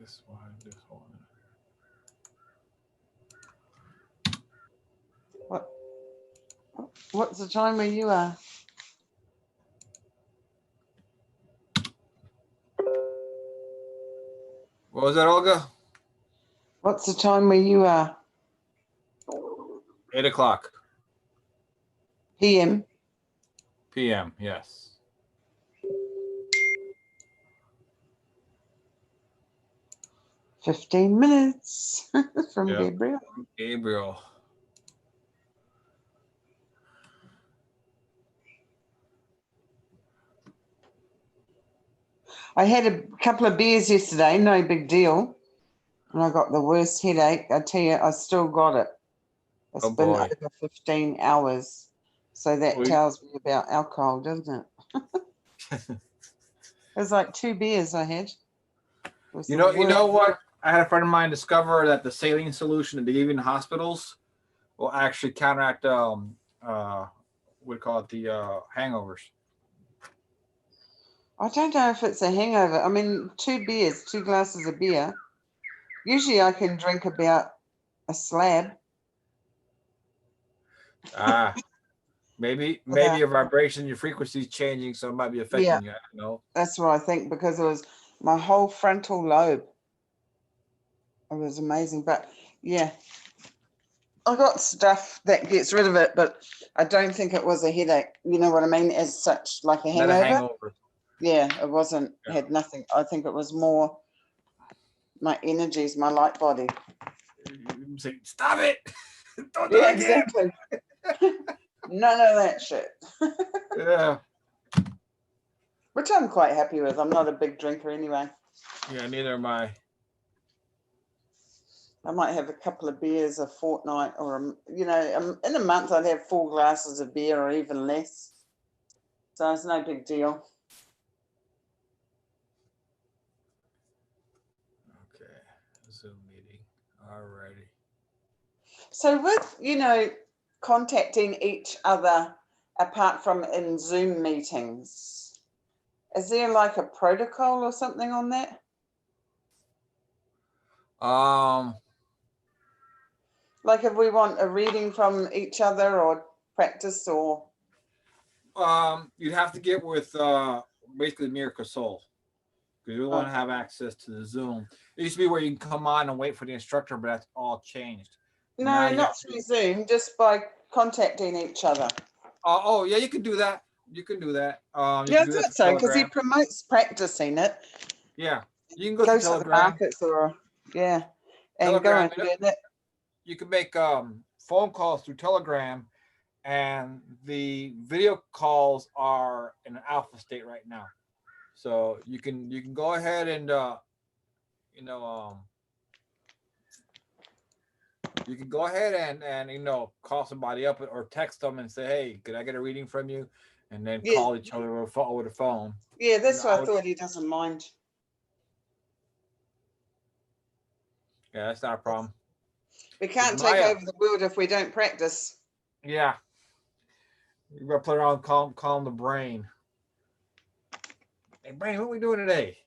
this one, this one. What? What's the time where you are? What was that, Olga? What's the time where you are? 8 o'clock PM. p.m. Yes. 15 minutes from Yep. Gabriel. Gabriel. I had a couple of beers yesterday, no big deal. And I got the worst headache. I tell you, I still got it. It's Oh been boy. over 15 hours. So that We- tells me about alcohol, doesn't it? It was like 2 beers I had. It was You the know worst. what? I had a friend of mine discover that the saline solution that they give in hospitals will actually counteract we call it the hangovers. I don't know if it's a hangover. I mean, 2 beers, 2 glasses of beer. Usually I can drink about a slab. Ah, maybe But, your vibration, your frequency is changing, so it might be yeah, affecting you. I don't know. that's what I think, because it was my whole frontal lobe. It was amazing. But yeah, I got stuff that gets rid of it, but I don't think it was a headache. You know what I mean? As such, like a Not a hangover. hangover. Yeah, it wasn't, Yeah. had nothing. I think it was more my energies, my light body. You say, stop it! Don't do Yeah, it again. exactly. None of that shit. Yeah. Which I'm quite happy with. I'm not a big drinker anyway. Yeah, neither am I. I might have a couple of beers a fortnight, or in a month I'd have 4 glasses of beer or even less. So it's no big deal. Okay. Zoom meeting. Alrighty. So with, contacting each other apart from in Zoom meetings, is there like a protocol or something on that? Like if we want a reading from each other or practice or... You'd have to get with basically Miracle Soul, because you want to have access to the Zoom. It used to be where you can come on and wait for the instructor, but that's all changed. Now No, you not have through Zoom, just by contacting each other. oh yeah, you can do that. You can do that. You Yeah, I can do that thought through so, because he Telegram. promotes practicing it. Yeah, you can go Go through to the Telegram. markets or, yeah, and go Telegram. and learn it. You can make phone calls through Telegram, and the video calls are in an alpha state right now. So you can go ahead and you know you can go ahead and call somebody up or text them and say, hey, could I get a reading from you, and then Yeah, call each other over the phone. yeah, that's what I I would, thought. He doesn't mind. yeah, that's not a problem. We It's can't take Maya. over the world if we don't practice. Yeah, you gotta play around, calm the brain. Hey brain, what we doing today?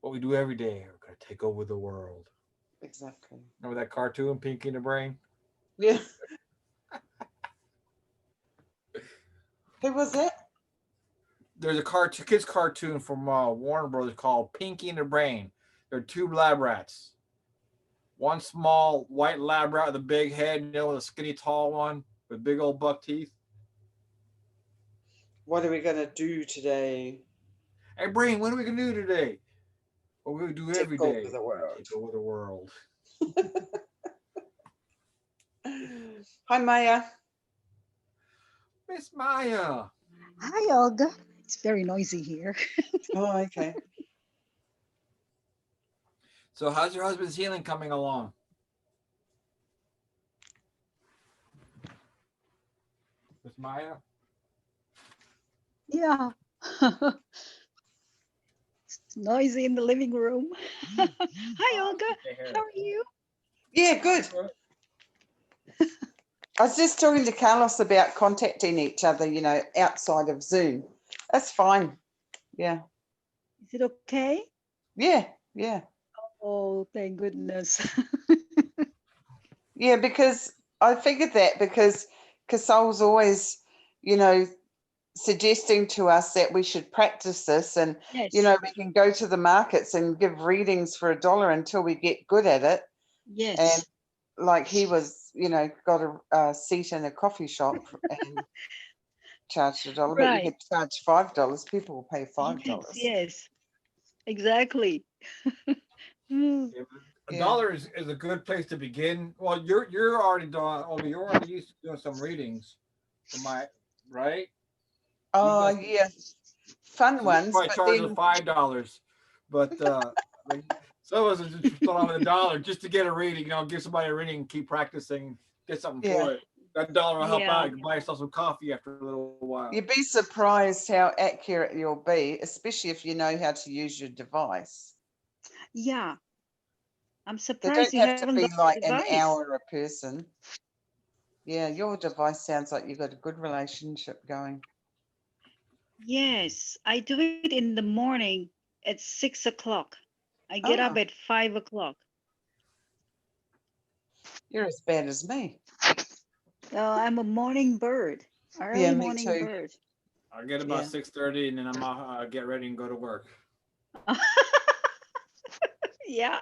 What we do every day. We're gonna take over the world. Exactly. Remember that cartoon, Pinky and the Brain? Yeah. Who was that? There's a kids cartoon from Warner Brothers called Pinky and the Brain. They're 2 lab rats. One small white lab rat with a big head, with a skinny tall one with big old buck teeth. What are we going to do today? Hey Brain, what are we gonna do today? What we do every Take over day. the world. Take over the world. Hi, Maya. Miss Maya. Hi, Olga. It's very noisy here. Oh, okay. So how's your husband's healing coming along? Miss Maya? Yeah. It's noisy in the living room. Hi, Olga. How are you? Yeah, good. I was just talking to Carlos about contacting each other, outside of Zoom. That's fine. Yeah. Is it okay? Yeah, yeah. Oh, thank goodness. Yeah, because I figured that because Casol's always, you know, suggesting to us that we should practice this, and you Yes, know, we can go to the markets and give readings for $1 until we get good at it. And yes, like he was, you know, got a seat in a coffee shop and charged $1, but you right. could charge $5. People will pay Yes, $5. yes, exactly. Mm, Yeah, a Yeah. dollar is a good place to begin. Well, you're already done. Oh, you're already used to doing some readings for my right. You've Oh done yeah, fun so you ones, probably but charge us then $5, but like some of us just start off with $1 just to get a reading. You know, give somebody a reading, keep practicing, get something yeah, for it. That dollar will help out. yeah, You can buy yourself some coffee after a little while. you'd be surprised how accurate you'll be, especially if you know how to use your device. yeah. I'm They surprised don't you have to haven't be got like a an device. hour a person. Yeah, your device sounds like you've got a good relationship going. Yes, I do it in the morning at 6 o'clock. I get up Oh, at 5 o'clock. you're as bad as me. I'm a morning bird, Yeah, early me morning too. bird. I get about Yeah. 6:30, and then I'm get ready and go to work. Yeah.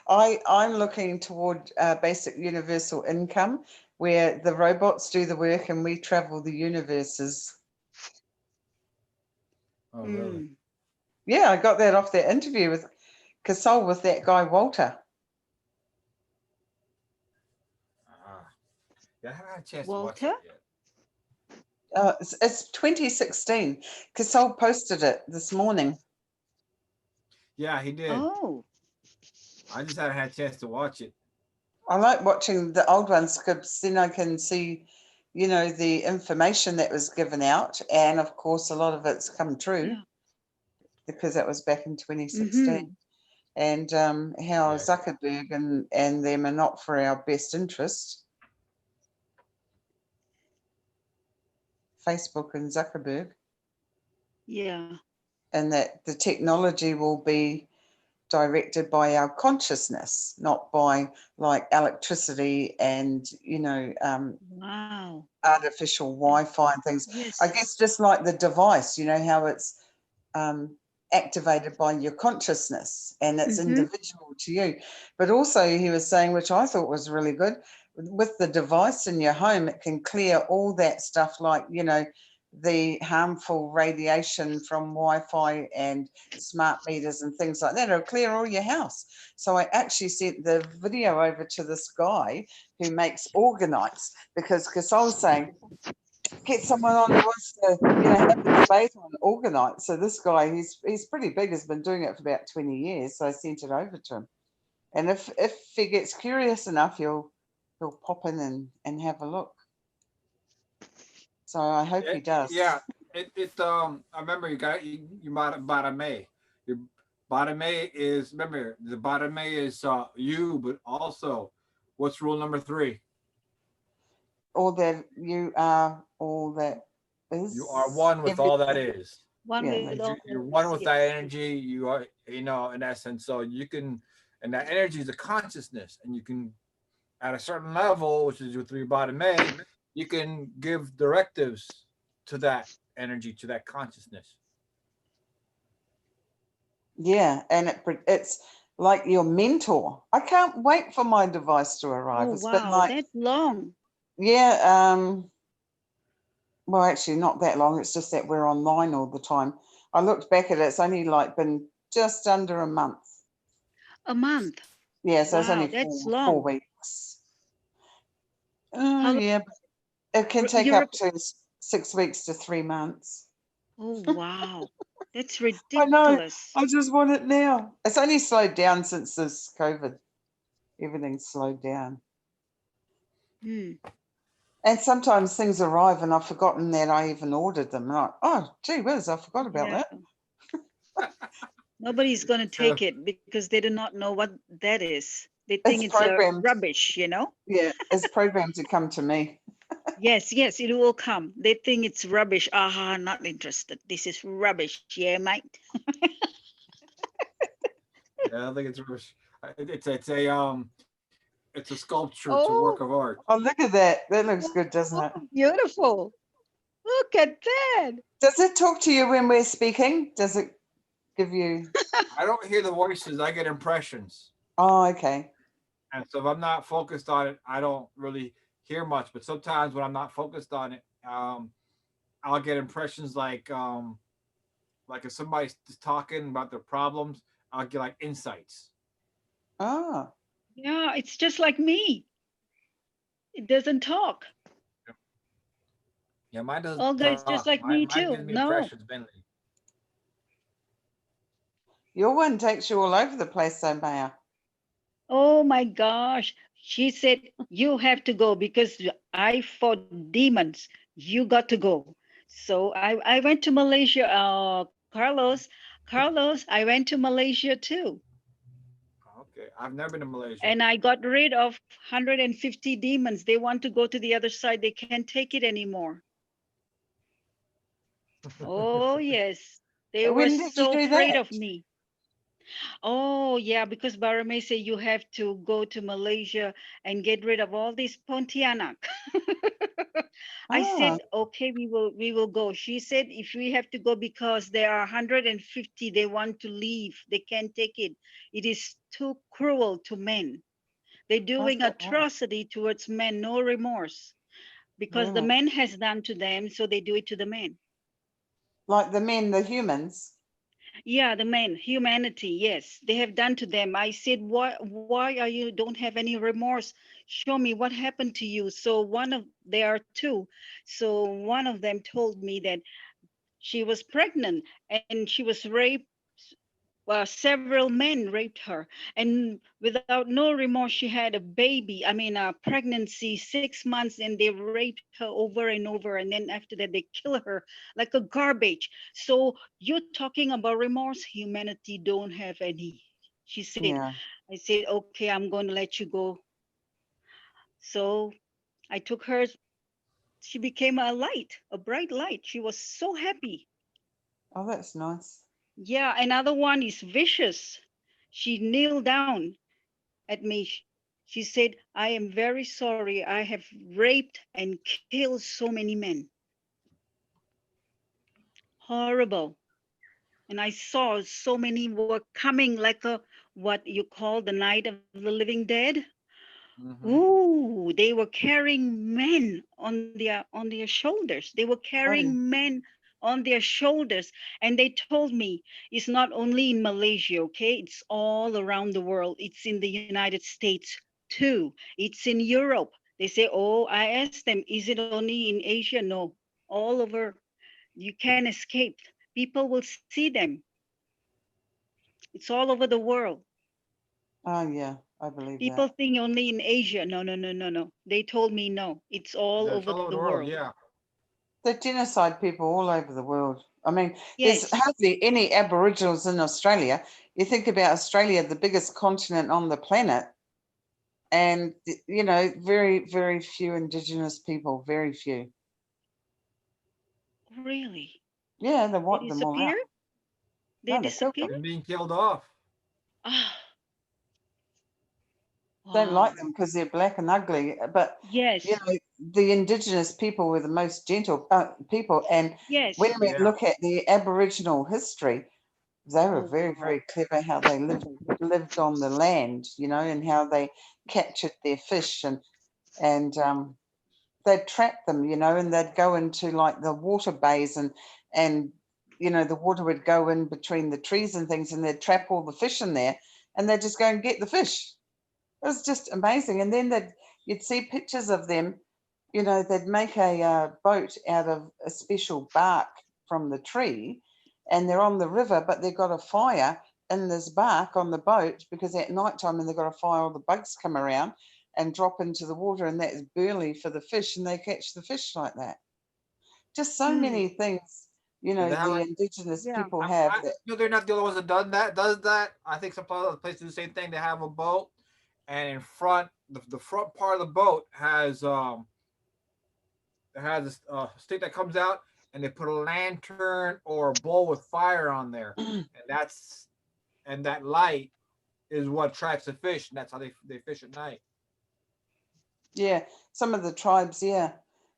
I'm looking toward basic universal income where the robots do the work and we travel the universes. Oh, really? Mm. Yeah, I got that off that interview with Casol with that guy Walter. Ah, yeah, I haven't had a chance to watch Walter? that yet. It's 2016. Casol posted it this morning. Yeah, he did. Oh, I just haven't had a chance to watch it. I like watching the old ones because then I can see, you know, the information that was given out. And of course, a lot of it's come true yeah. because that was back in 2016. Mm-hmm. And how Yeah. Zuckerberg and them are not for our best interest. Facebook and Zuckerberg, Yeah. and that the technology will be directed by our consciousness, not by like electricity and, you know, Wow. artificial Wi-Fi and things. I Yes. guess just like the device, you know, how it's activated by your consciousness and it's Mm-hmm. individual to you. But also, he was saying, which I thought was really good, with the device in your home, it can clear all that stuff, like, you know, the harmful radiation from Wi-Fi and smart meters and things like that. It'll clear all your house. So I actually sent the video over to this guy who makes organites because I was saying, get someone on who wants to, you know, have a debate on organite. So this guy, he's pretty big, has been doing it for about 20 years. So I sent it over to him. And if he gets curious enough, he'll pop in and have a look. So I hope he does. Yeah, it I remember you bought a May. Your bottom A is, remember, the bottom A is you, but also what's rule number 3? All that you are, all that You are is, one with all that everything. is. One Yeah, with all You're this. one with that Yes. energy. You are, you know, in essence. So you can, and that energy is a consciousness, and you can, at a certain level, which is with your bottom A, you can give directives to that energy, to that consciousness. yeah, and it's like your mentor. I can't wait for my device to arrive. Oh, It's been wow. like, That long. yeah, well, actually, not that long. It's just that we're online all the time. I looked back at it. It's only like been just under a month. A month. Yeah, so it's Wow, only that's four long. weeks. How long? Yeah, but it can take You're. up to 6 weeks to 3 months. Oh, wow. That's I know. ridiculous. I just want it now. It's only slowed down since this COVID. Everything's slowed down. Hmm. And sometimes things arrive and I've forgotten that I even ordered them. And oh, gee whiz, I forgot about Yeah. that. Nobody's going to So take it because they do not know what that is. They think It's it's a programmed. rubbish, you know? Yeah, it's programmed to come to me. Yes, yes, it will come. They think it's rubbish. Aha, not interested. This is rubbish. Yeah, mate. I think it's a it's a sculpture. It's a work Oh, of art. Oh, look at that. That looks good, doesn't it? beautiful. Look at that. Does it talk to you when we're speaking? Does it give you? I don't hear the voices. I get impressions. Oh, okay. And so if I'm not focused on it, I don't really hear much. But sometimes when I'm not focused on it, I'll get impressions like if somebody's just talking about their problems, I'll get like insights. Oh, Yeah, it's just like me. It doesn't talk. Yeah, mine doesn't Olga is talk. just like Mine me gives me too. No. impressions mainly. your one takes you all over the place, though, Maya. Oh my gosh. She said, you have to go because I fought demons. You got to go. So I went to Malaysia. Carlos, I went to Malaysia too. Okay, I've never been to Malaysia. And I got rid of 150 demons. They want to go to the other side. They can't take it anymore. Oh, yes. They were When did you so do afraid that? of me. Oh, yeah, because Barame said you have to go to Malaysia and get rid of all these Pontianak. I Oh, said, okay, we will go. She said if we have to go because there are 150, they want to leave. They can't take it. It is too cruel to men. They're doing okay. atrocity towards men, no remorse. Because the Really? man has done to them, so they do it to the man. Like the men, the humans? Yeah, the men, humanity, yes, they have done to them. I said, why are you don't have any remorse? Show me what happened to you. So there are two. So one of them told me that she was pregnant and she was raped. Several men raped her, and without no remorse, she had a baby. I mean, a pregnancy, 6 months, and they raped her over and over. And then after that, they kill her like a garbage. So you're talking about remorse? Humanity don't have any. She said. Yeah. I said, okay, I'm going to let you go. So I took her. She became a light, a bright light. She was so happy. Oh, that's nice. Yeah, another one is vicious. She kneeled down at me. She said, I am very sorry. I have raped and killed so many men. Horrible. And I saw so many were coming like a what you call the night of the living dead. Hmm. Ooh, they were carrying men on their shoulders. They were Oh, carrying men on their shoulders. And they told me it's not only in Malaysia, okay? It's all around the world. It's in the United States too. It's in Europe. They say, oh, I asked them, is it only in Asia? No, all over. You can't escape. People will see them. It's all over the world. oh, yeah. I believe People that. think only in Asia. No, no, no, no, no. They told me no. It's all That's over all the over the world. world. Yeah. They genocide people all over the world. I mean, there's Yes, hardly any Aboriginals in Australia. You think about Australia, the biggest continent on the planet, and very, very few Indigenous people. Very few. really. Yeah, they They wiped them all out. disappeared? They No, they killed disappeared? them. And being killed off. Ah, Don't like wow. them because they're black and ugly. But you Yes, know, the Indigenous people were the most gentle people. And when yes. we Yeah. look at the Aboriginal history, they were Oh, very, wow. very clever how they lived on the land, and how they captured their fish and they'd trap them, and they'd go into like the water bays and the water would go in between the trees and things, and they'd trap all the fish in there, and they'd just go and get the fish. It was just amazing. And then you'd see pictures of them. They'd make a boat out of a special bark from the tree, and they're on the river, but they've got a fire in this bark on the boat because at night time, when they've got a fire, all the bugs come around and drop into the water, and that's burley for the fish, and they catch the fish like that. Just so Hmm. many things, Do they have the like? indigenous Yeah. people have I that. no, they're not the only ones that done that. Does that? I think some other places do the same thing. They have a boat, and in front, the front part of the boat has a stick that comes out, and they put a lantern or a bowl with fire on there, and that light is what attracts the fish, and that's how they fish at night. Yeah, some of the tribes, yeah.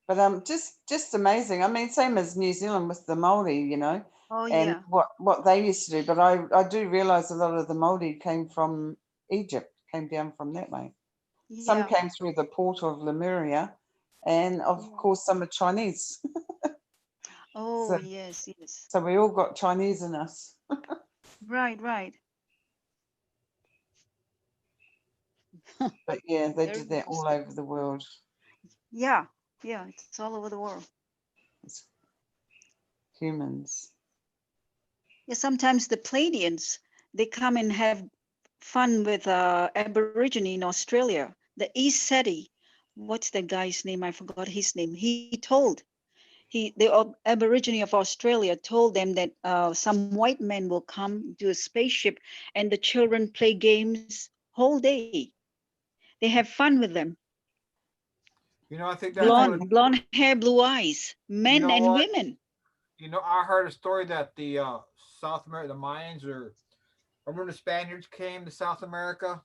But just amazing. I mean, same as New Zealand with the Maori, you know, Oh and yeah. what they used to do. But I do realize a lot of the Maori came from Egypt, came down from that way. Some Yeah. came through the port of Lemuria, and of Yeah. course some are Chinese. Oh So yes, yes. so we all got Chinese in us. Right, right. But yeah, they Very did that all interesting. over the world. Yeah, yeah. It's all over the world. It's humans. Yeah, sometimes the Pleiadians, they come and have fun with Aborigine in Australia. The East Seti, what's the guy's name? I forgot his name. He told the Aborigine of Australia told them that some white men will come to a spaceship and the children play games whole day. They have fun with them. You know, I think that's what Yeah. it, Blonde hair, blue eyes, you men know and what? women. You know, I heard a story that the South America, the Mayans, or remember when the Spaniards came to South America?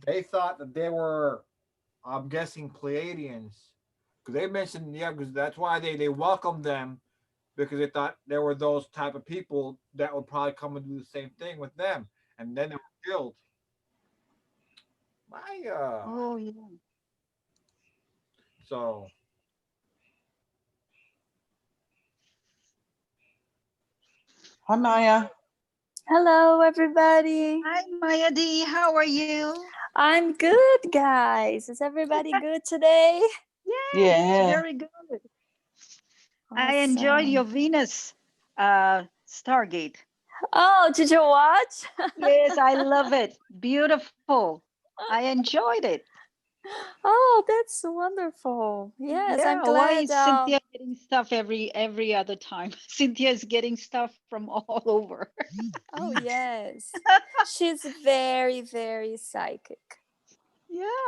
They thought that they were, I'm guessing, Pleiadians, because they mentioned, yeah, because that's why they welcomed them, because they thought there were those type of people that would probably come and do the same thing with them, and then they were killed. My Oh yeah. so Hi Maya. Hello, everybody. Hi Maya D, how are you? I'm good, guys. Is everybody good today? Yes, Yeah. very good. I enjoyed your Awesome. Venus Stargate. Oh, did you watch? Yes, I love it. Beautiful. I enjoyed it. Oh, that's wonderful. Yes, I'm Yeah, why glad. is Cynthia getting stuff every other time? Cynthia is getting stuff from all over. Oh, yes. She's very, very psychic.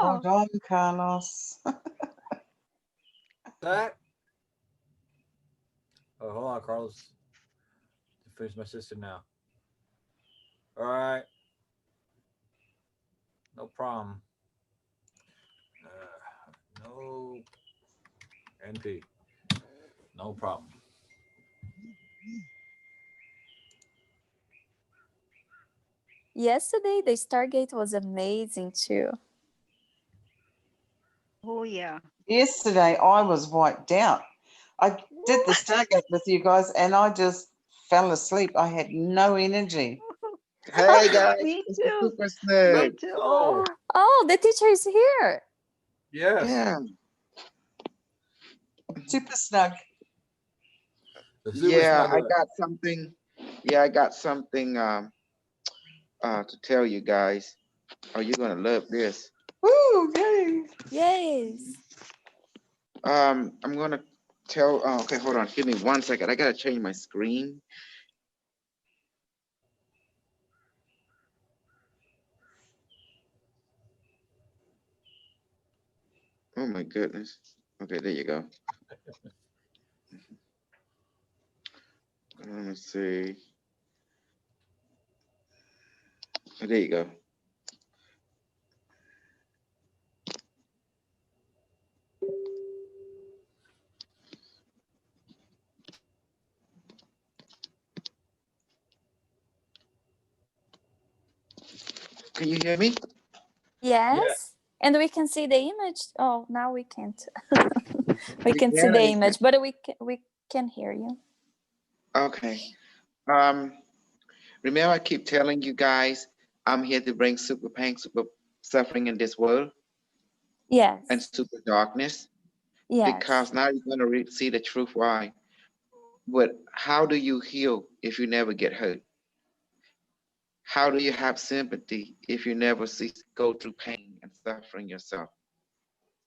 Well Yeah. done, Carlos. that. Oh, hold on, Carlos. Finish my sister now. All right, no problem. No NP, no problem. Yesterday, the Stargate was amazing too. Oh yeah. Yesterday I was wiped out. I did the Stargate with you guys and I just fell asleep. I had no energy. Hey guys, Me it's the too. Super Me Snug. too. Oh, Oh, the teacher is here. yes, Yeah, Super snug. the super yeah, I snuggler. got something. Yeah, I got something to tell you guys. Oh, you're gonna love this. Woo, yay. Yes. I'm gonna tell. Oh, okay, hold on. Give me 1 second. I gotta change my screen. Oh my goodness. Okay, there you go. Let me see. There you go. Can you hear me? Yes. And we can see the image. Oh, now we can't. We You can see can or the you image, but we can hear you. Okay. Um, Remember, I keep telling you guys, I'm here to bring super pain, super suffering in this world, and Yes. super darkness, Yes. because now you're going to see the truth why. But how do you heal if you never get hurt? How do you have sympathy if you never see go through pain and suffering yourself?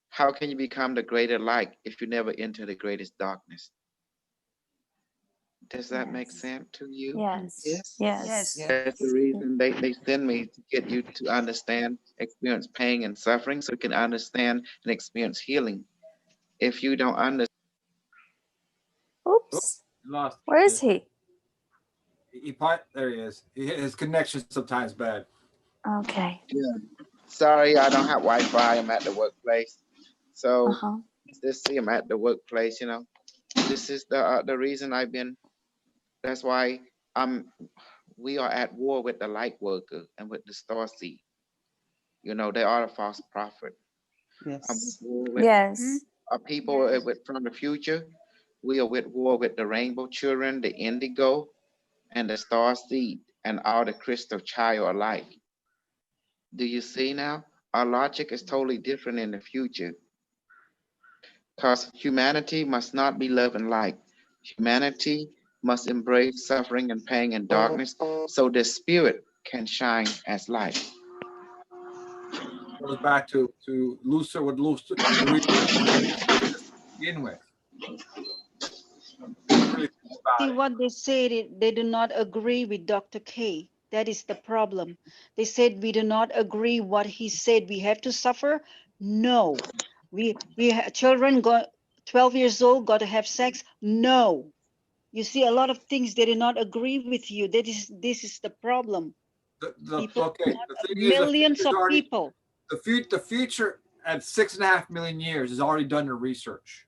How can you become the greater light if you never enter the greatest darkness? Does that make Yes. sense to you? Yes. Yes. Yes. Yes. Yes. That's the reason they send me to get you to understand, experience pain and suffering so you can understand and experience healing. If you don't understand, Oh, Oops. lost. Where is he? He part. There he is. His connection sometimes bad. Okay. Sorry, I don't have Wi-Fi. I'm at the workplace. So Uh-huh. this, see, I'm at the workplace, you know. This is the reason I've been, that's why we are at war with the light worker and with the star seed. You know, they are a false prophet. I'm at Yes. war with Yes. people from the future. We are with war with the rainbow children, the indigo, and the star seed, and all the crystal child alike. Do you see now? Our logic is totally different in the future. Because humanity must not be love and light. Humanity must embrace suffering and pain and darkness so the spirit can shine as light. Goes back to Lucifer, what Lucifer, the reason to begin with. Really think about See it. what they said, they do not agree with Dr. K. That is the problem. They said we do not agree what he said. We have to suffer. No, children go 12 years old got to have sex. No, you see a lot of things they do not agree with you. This is the problem. People, Okay, the thing is, millions of people. the future at 6.5 million years has already done their research.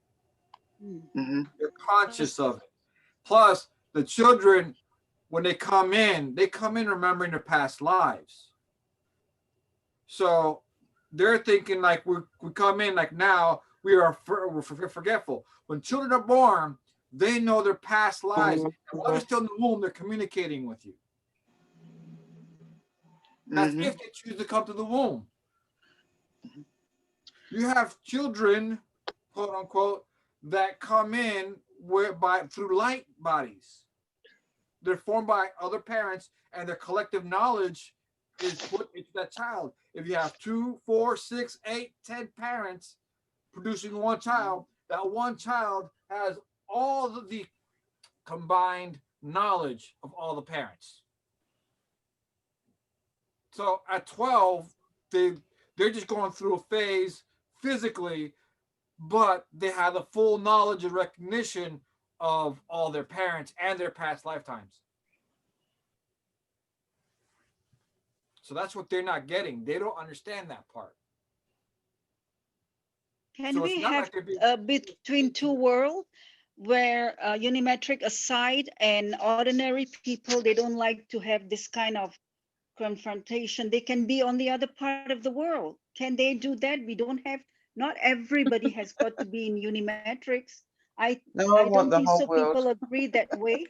Mhm. They're conscious of it. Plus, the children, when they come in remembering their past lives. So they're thinking like we come in like now we're forgetful. When children are born, they know their past lives, and while they're still in the womb, they're communicating with you. That's Mhm. if they choose to come to the womb. You have children, quote unquote, that come in through light bodies. They're formed by other parents, and their collective knowledge is put into that child. If you have 2, 4, 6, 8, 10 parents producing one child, that one child has all the combined knowledge of all the parents. So at 12, they're just going through a phase physically, but they have the full knowledge and recognition of all their parents and their past lifetimes. So that's what they're not getting. They don't understand that part. Can So we it's not have like they're being between two worlds where unimetric aside and ordinary people, they don't like to have this kind of confrontation. They can be on the other part of the world. Can they do that? We don't have, not everybody has got to be in unimetrics. No, I I want don't the think whole so world. people agree that way.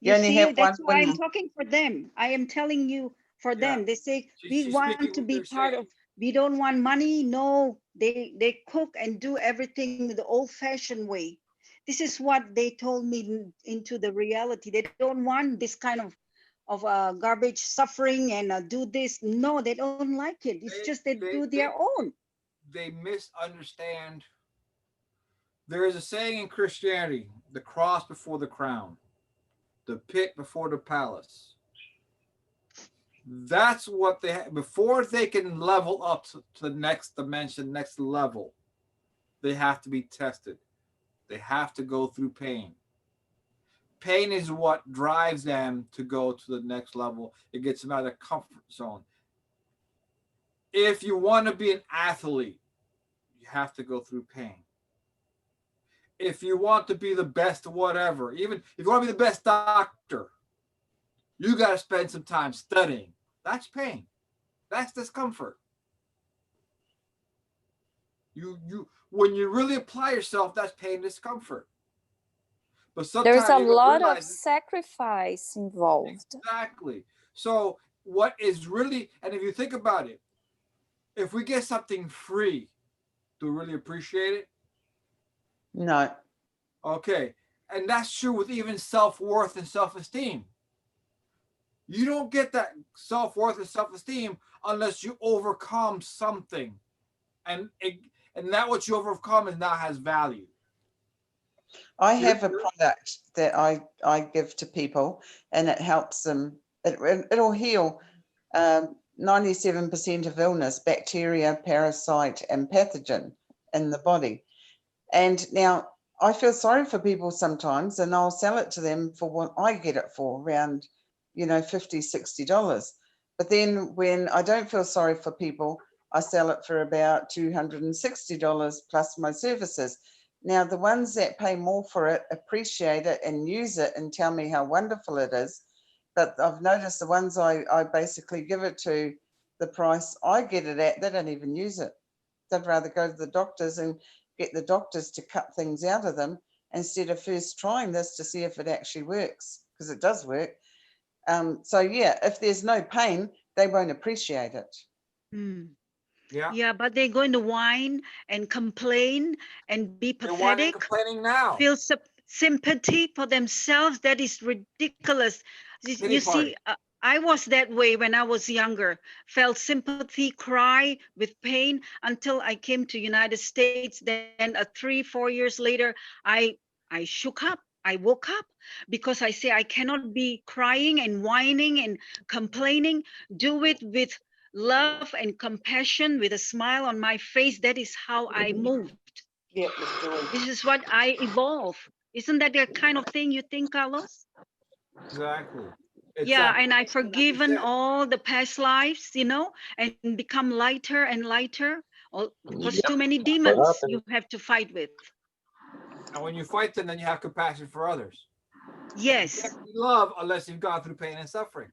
You You only see, have one that's why I'm winner. talking for them. I am telling you for Yeah. them. They say we she's want speaking to what be they're part saying. of, we don't want money. No, they cook and do everything the old fashioned way. This is what they told me into the reality. They don't want this kind of garbage suffering and do this. No, they don't like it. It's just they do their own. They misunderstand. There is a saying in Christianity: the cross before the crown, the pit before the palace. That's what before they can level up to the next dimension, next level. They have to be tested. They have to go through pain. Pain is what drives them to go to the next level. It gets them out of their comfort zone. If you want to be an athlete, you have to go through pain. If you want to be the best whatever, even if you want to be the best doctor, you got to spend some time studying. That's pain. That's discomfort. You when you really apply yourself, that's pain, discomfort. But There's sometimes a you don't lot of realize sacrifice involved. exactly. So what is really, and if you think about it, if we get something free, do we really appreciate it? No. Okay. And that's true with even self-worth and self-esteem. You don't get that self-worth and self-esteem unless you overcome something. And that what you overcome is now has value. I have a product that I give to people, and it helps them. It'll heal 97% of illness, bacteria, parasite, and pathogen in the body. And now I feel sorry for people sometimes, and I'll sell it to them for what I get it for, around $50, $60. But then when I don't feel sorry for people, I sell it for about $260 plus my services. Now, the ones that pay more for it appreciate it and use it and tell me how wonderful it is. But I've noticed the ones I basically give it to the price I get it at, they don't even use it. They'd rather go to the doctors and get the doctors to cut things out of them instead of first trying this to see if it actually works, because it does work. So yeah, if there's no pain, they won't appreciate it. Mm. Yeah. Yeah, but they're going to whine and complain and be They're whining and pathetic, complaining now. feel sympathy for themselves. That is ridiculous. Pity You see, party. I was that way when I was younger, felt sympathy, cry with pain until I came to United States. Then 3-4 years later, I shook up. I woke up because I say I cannot be crying and whining and complaining. Do it with love and compassion, with a smile on my face. That is how I moved. Yeah, with joy. This is what I evolve. Isn't that the kind of thing you think, Carlos? Exactly. It's Yeah, that- and I've like you forgiven said, all the past lives, and become lighter and lighter. Because too many demons you have to fight with. and when you fight them, then you have compassion for others. You Yes, can't be love unless you've gone through pain and suffering.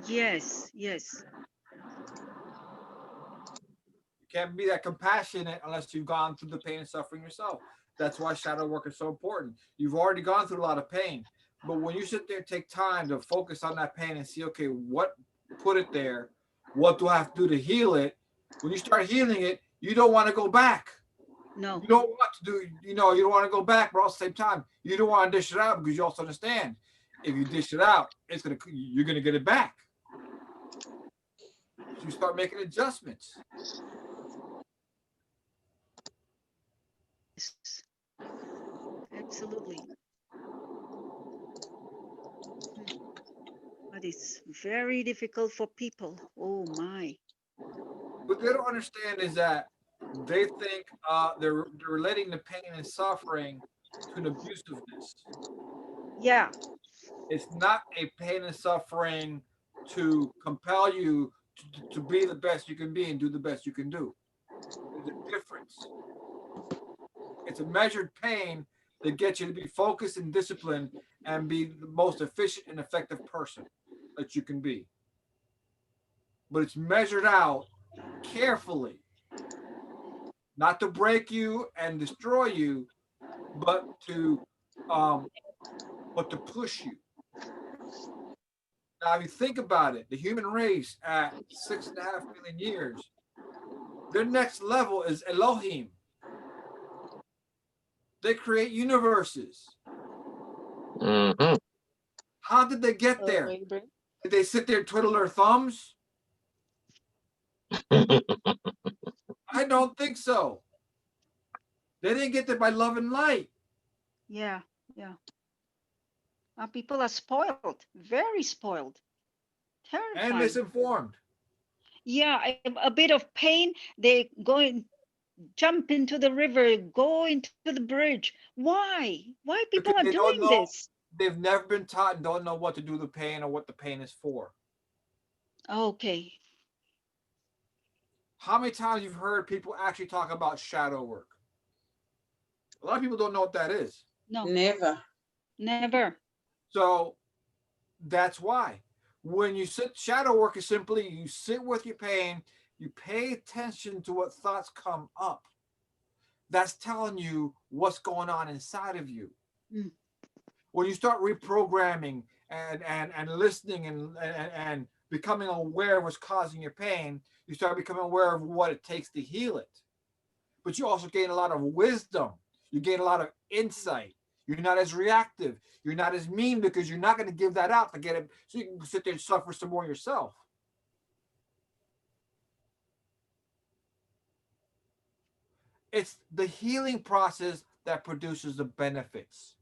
yes, yes. You can't be that compassionate unless you've gone through the pain and suffering yourself. That's why shadow work is so important. You've already gone through a lot of pain, but when you sit there and take time to focus on that pain and see, okay, what put it there? What do I have to do to heal it? When you start healing it, you don't want to go back. No, You don't want to do, you don't want to go back, but at the same time, you don't want to dish it out because you also understand if you dish it out, you're gonna get it back. So you start making adjustments. yes, absolutely. But it's very difficult for people. Oh my. What they don't understand is that they think they're relating the pain and suffering to an abusiveness. Yeah, It's not a pain and suffering to compel you to be the best you can be and do the best you can do. There's a difference. It's a measured pain that gets you to be focused and disciplined and be the most efficient and effective person that you can be. But it's measured out carefully, not to break you and destroy you, but to um, push you. Now, if you think about it, the human race at 6.5 million years, their next level is Elohim. They create universes. Mm-hmm. How did they get there? Did they sit there and twiddle their thumbs? I don't think so. They didn't get there by love and light. yeah, yeah. Our people are spoiled, very spoiled, And terrifying. misinformed. Yeah, a bit of pain, they go and jump into the river, go into the bridge. Why? Why people Because are they don't doing know, this? they've never been taught and don't know what to do with the pain or what the pain is for. Okay. How many times you've heard people actually talk about shadow work? A lot of people don't know what that is. No, Never. never. So that's why. When you sit, shadow work is simply you sit with your pain, you pay attention to what thoughts come up. That's telling you what's going on inside of you. Mm. When you start reprogramming and listening and becoming aware of what's causing your pain, you start becoming aware of what it takes to heal it. But you also gain a lot of wisdom. You gain a lot of insight. You're not as reactive. You're not as mean because you're not going to give that out to get it so you can sit there and suffer some more yourself. It's the healing process that produces the benefits.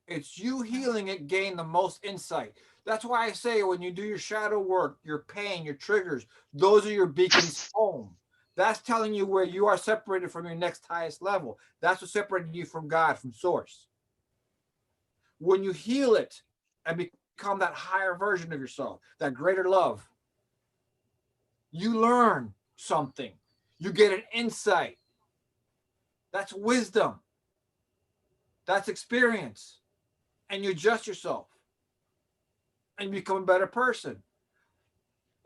It's you healing it, gain the most insight. That's why I say when you do your shadow work, your pain, your triggers, those are your beacons home. That's telling you where you are separated from your next highest level. That's what separating you from God, from source. When you heal it and become become that higher version of yourself, that greater love. You learn something. You get an insight. That's wisdom. That's experience. And you adjust yourself and you become a better person.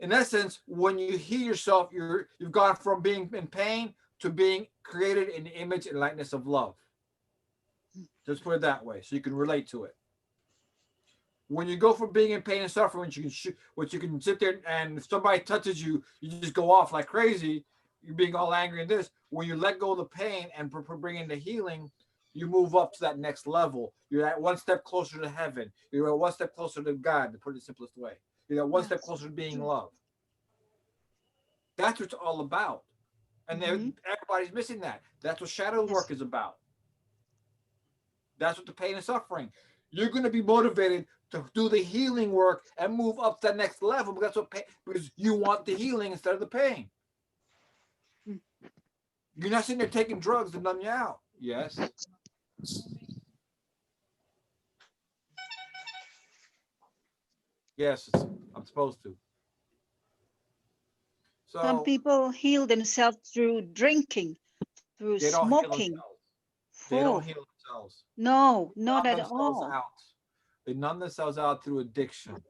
In essence, when you heal yourself, you've gone from being in pain to being created in the image and likeness of love. Just put it that way so you can relate to it. When you go from being in pain and suffering, which you can sit there and if somebody touches you, you just go off like crazy. You're being all angry and this. When you let go of the pain and bring in the healing, you move up to that next level. You're at one step closer to heaven. You're at one step closer to God, to put it the simplest way. You're at one step closer to being love. That's what it's all about. And everybody's missing that. That's what shadow work is about. That's what the pain and suffering. You're going to be motivated to do the healing work and move up to the next level because that's what because you want the healing instead of the pain. You're not sitting there taking drugs to numb you out. Yes. Yes, I'm supposed to. So Some people heal themselves through drinking, through they don't heal smoking. themselves. They don't heal themselves. No, not Numb at themselves all. out. They numb themselves out through addiction.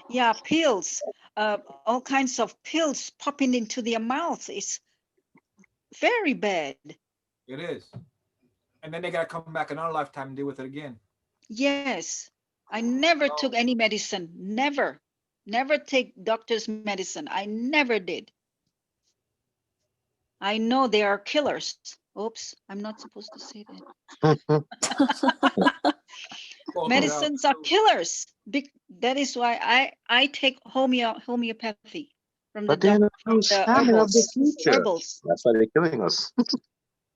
Yeah, pills, all kinds of pills popping into their mouth is very bad. It is. And then they got to come back another lifetime and deal with it again. Yes, I never took any medicine. Never take doctor's medicine. I never did. I know they are killers. Oops, I'm not supposed to say that. Medicines are killers. That is why I take homeopathy from But the they're the herbals. of the future. Herbals. That's why they're killing us.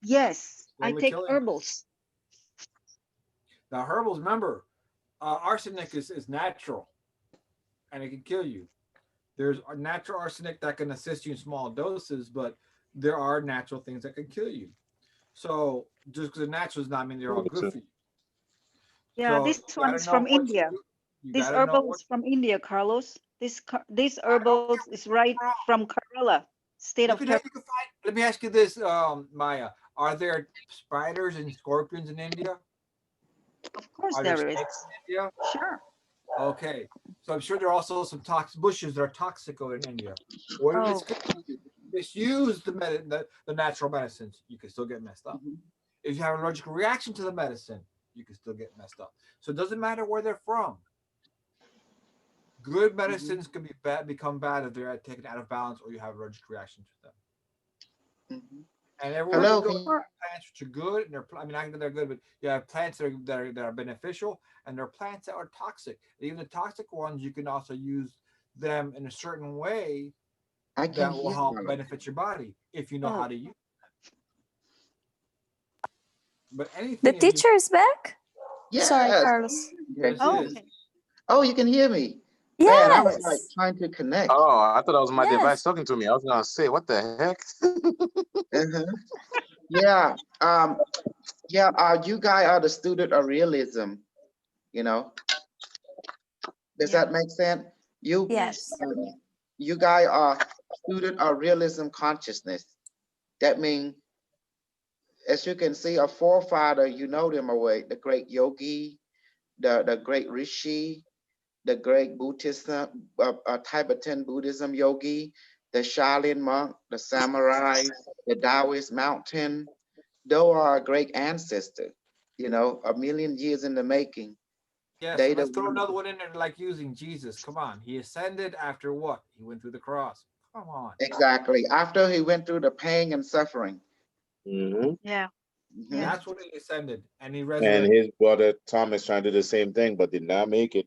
Yes, I Slowly take killing us. herbals. Now, herbals, remember, arsenic is natural and it can kill you. There's a natural arsenic that can assist you in small doses, but there are natural things that can kill you. So just because they're natural does not mean they're all good for you. Yeah, So this you one gotta is know from what you India. do. You This gotta know herbal what is from India, Carlos. This I don't herbal care is where right it's from Kerala, state You of can, Kerala. you can find. Let me ask you this, Maya. Are there spiders and scorpions in India? Of course Are there there is. snakes in India? Sure. Okay, so I'm sure there are also some toxic bushes that are toxic in India. What if it's misuse the natural medicines? You can still get messed up. If you have an allergic reaction to the medicine, you can still get messed up. So it doesn't matter where they're from. Good medicines can be bad, become bad if they're taken out of balance or you have allergic reaction to them. And everyone can go plants which are good, and I mean, I think they're good, but you have plants that are beneficial, and there are plants that are toxic. Even the toxic ones, you can also use them in a certain way that will help benefit your body if you know how to use them. But anything. The teacher is back? Yes. Sorry, Carlos. Yes, Oh, you can hear me. Yes. Man, I was like trying to connect. Oh, I thought that was my device talking to me. I was gonna say, what the heck? Yeah. You guys are the student of realism, you know. Does that make sense? Yes. You guys are student of realism consciousness. That means, as you can see, a forefather, you know them away, the great yogi, the great rishi, the great Buddhism, Tibetan Buddhism yogi, the Shaolin monk, the samurai, the Taoist mountain. Those are a great ancestor, you know, a million years in the making. Yes, so let's throw another one in there like using Jesus. Come on. He ascended after what? He went through the cross. Come on. Exactly. After he went through the pain and suffering. Yeah. That's when he ascended and he resurrected. And his brother Thomas trying to do the same thing, but did not make it.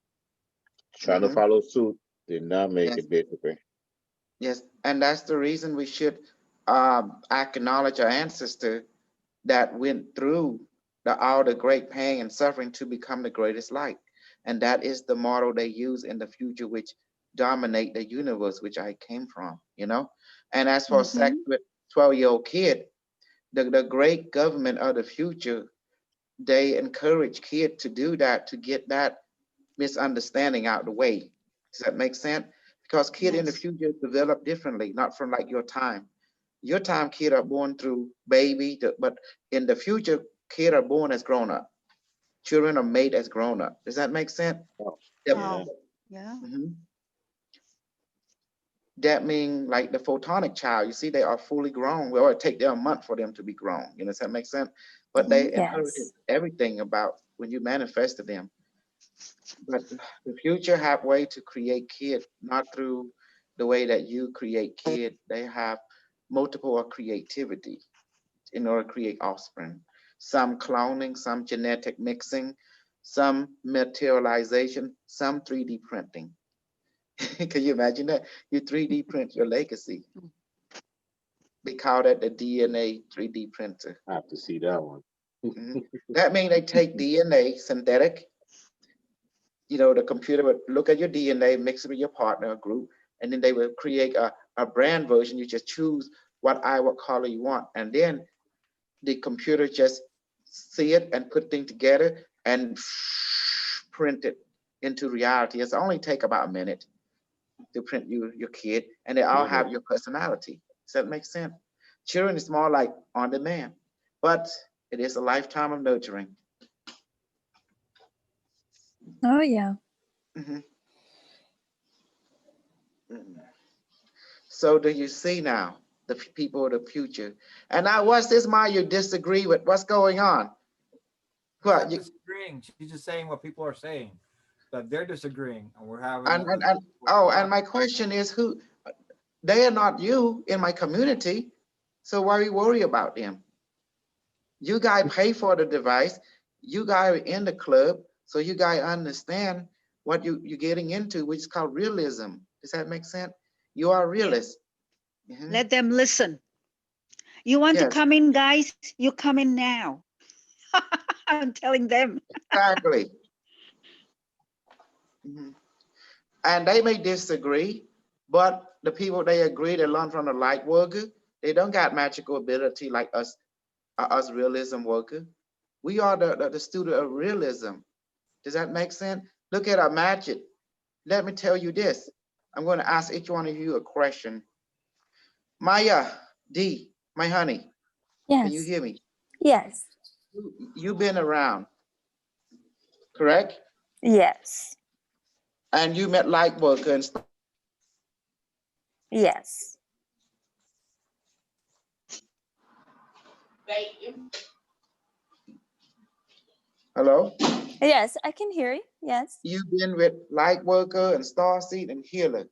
Trying to follow suit, did not make it, basically. Yes, and that's the reason we should acknowledge our ancestor that went through all the great pain and suffering to become the greatest light. And that is the model they use in the future, which dominate the universe, which I came from, you know? And as for sex with 12-year-old kid, the great government of the future, they encourage kids to do that, to get that misunderstanding out the way. Does that make sense? Because kid in the Yes. future develop differently, not from like your time. Your time kid are born through baby, but in the future, kid are born as grown up. Children are made as grown up. Does that make sense? Yep. Yeah. Oh, yeah. Mhm. That means like the photonic child, you see, they are fully grown. Well, it take them a month for them to be grown. You know, does that make sense? But they inherited Yes. everything about when you manifested them. But the future have way to create kid, not through the way that you create kid. They have multiple of creativity in order to create offspring. Some cloning, some genetic mixing, some materialization, some 3D printing. Can you imagine that? You 3D print your legacy. We call that the DNA 3D printer. I have to see that one. Mhm. That means they take DNA synthetic, you know, the computer would look at your DNA, mix it with your partner group, and then they will create a brand version. You just choose what color you want. And then the computer just see it and put things together and print it into reality. It's only take about a minute to print your kid, and they all have your personality. Does that make sense? Children is more like on demand, but it is a lifetime of nurturing. Oh yeah. Mhm. So do you see now the people of the future? And now what's this, Ma, you disagree with? What's going on? She's What not you, disagreeing. She's just saying what people are saying. That they're disagreeing, and we're having. and my question is who, they are not you in my community. So why we worry about them? You guys pay for the device. You guys are in the club. So you guys understand what you're getting into, which is called realism. Does that make sense? You are realist. Mhm. Let them listen. You want to Yes, come in, guys? You come in now. I'm telling them. exactly. Mhm. And they may disagree, but the people they agree, they learn from the light worker. They don't got magical ability like us realism worker. We are the student of realism. Does that make sense? Look at our magic. Let me tell you this. I'm going to ask each one of you a question. Maya, D, my honey, can you Yes. hear me? Yes. You've been around, correct? Yes. And you met light worker and stuff. Yes. Hello? Yes, I can hear you. Yes. You've been with light worker and starseed and healer.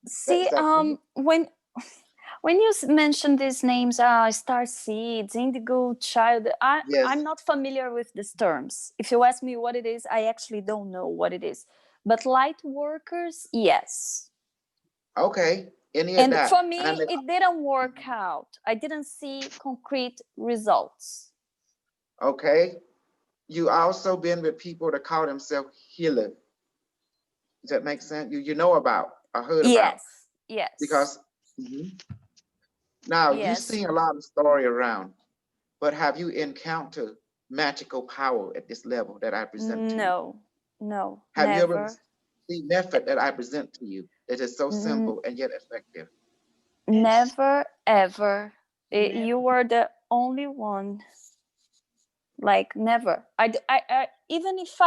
See, Is that correct? when you mention these names, star seeds, indigo child, Yes. I'm not familiar with these terms. If you ask me what it is, I actually don't know what it is. But light workers, yes. Okay. Any of And that. for me, And it didn't work out. I didn't see concrete results. okay. You also been with people that call themselves healer. Does that make sense? You know about, I heard about. Yes. Yes. Because mhm. Now you Yes. seen a lot of story around, but have you encountered magical power at this level that I present to you? No, Have you ever never. seen method that I present to you that is so N- simple and yet effective? Never, ever. Never. You were the only one. Like never. I even if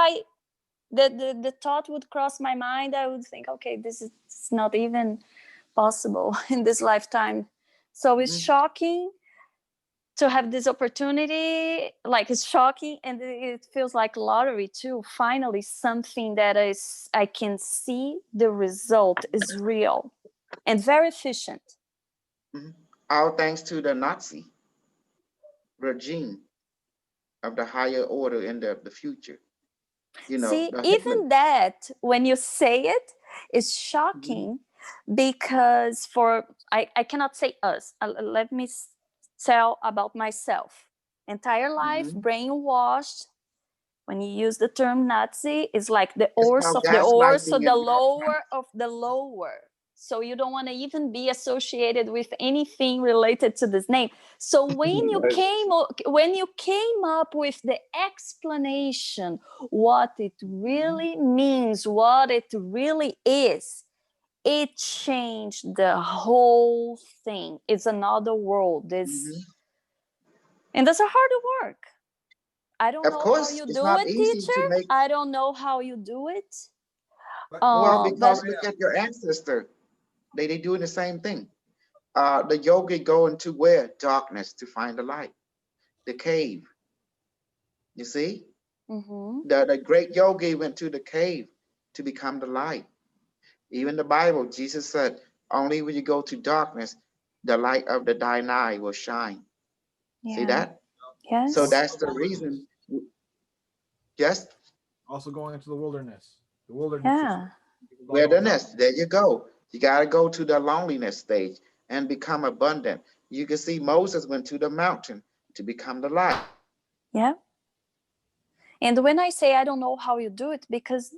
the thought would cross my mind, I would think, okay, this is not even possible in this lifetime. So it's Mhm. shocking to have this opportunity. Like it's shocking, and it feels like lottery too. Finally, something that is I can see the result is real and very efficient. Mhm. All thanks to the Nazi regime of the higher order in the future. You know, See, the Hitler. even that, when you say it, is shocking because I cannot say us. Let me tell about myself. Entire life Mhm. brainwashed. When you use the term Nazi, is like the It's worst called of the worst, so gaslighting the and lower of the lower. So you don't want to even be associated with anything related to this name. So when you came up with the explanation, what it really means, what it really is, it changed the whole thing. It's another world. And that's a hard work. I don't Of know how course, you it's do not it, easy to teacher. make. I don't know how you do it. But, Well, But because look at your ancestor. They doing the same thing. The yogi go into where? Darkness to find the light. The cave. You see? mhm, The great yogi went to the cave to become the light. Even the Bible, Jesus said, only when you go to darkness, the light of the thine eye will shine. See yeah, that? So yes, that's the reason. Yes, also going into the wilderness. The wilderness. yeah, People don't know wilderness. There you go. You got to go to the loneliness stage and become abundant. You can see Moses went to the mountain to become the light. yeah. And when I say I don't know how you do it, because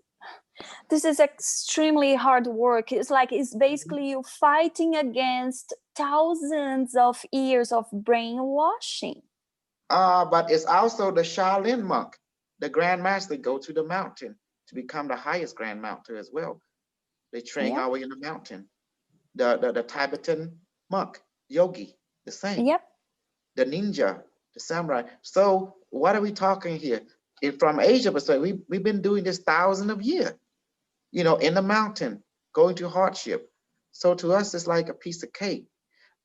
this is extremely hard work. It's like it's basically you fighting against thousands of years of brainwashing. But it's also the Shaolin monk, the Grand Master, go to the mountain to become the highest Grand Master as well. They train Yeah, all the way in the mountain. The Tibetan monk, yogi, the same. yep, The ninja, the samurai. So what are we talking here? From Asia perspective, we've been doing this thousands of years, in the mountain, going through hardship. So to us, it's like a piece of cake.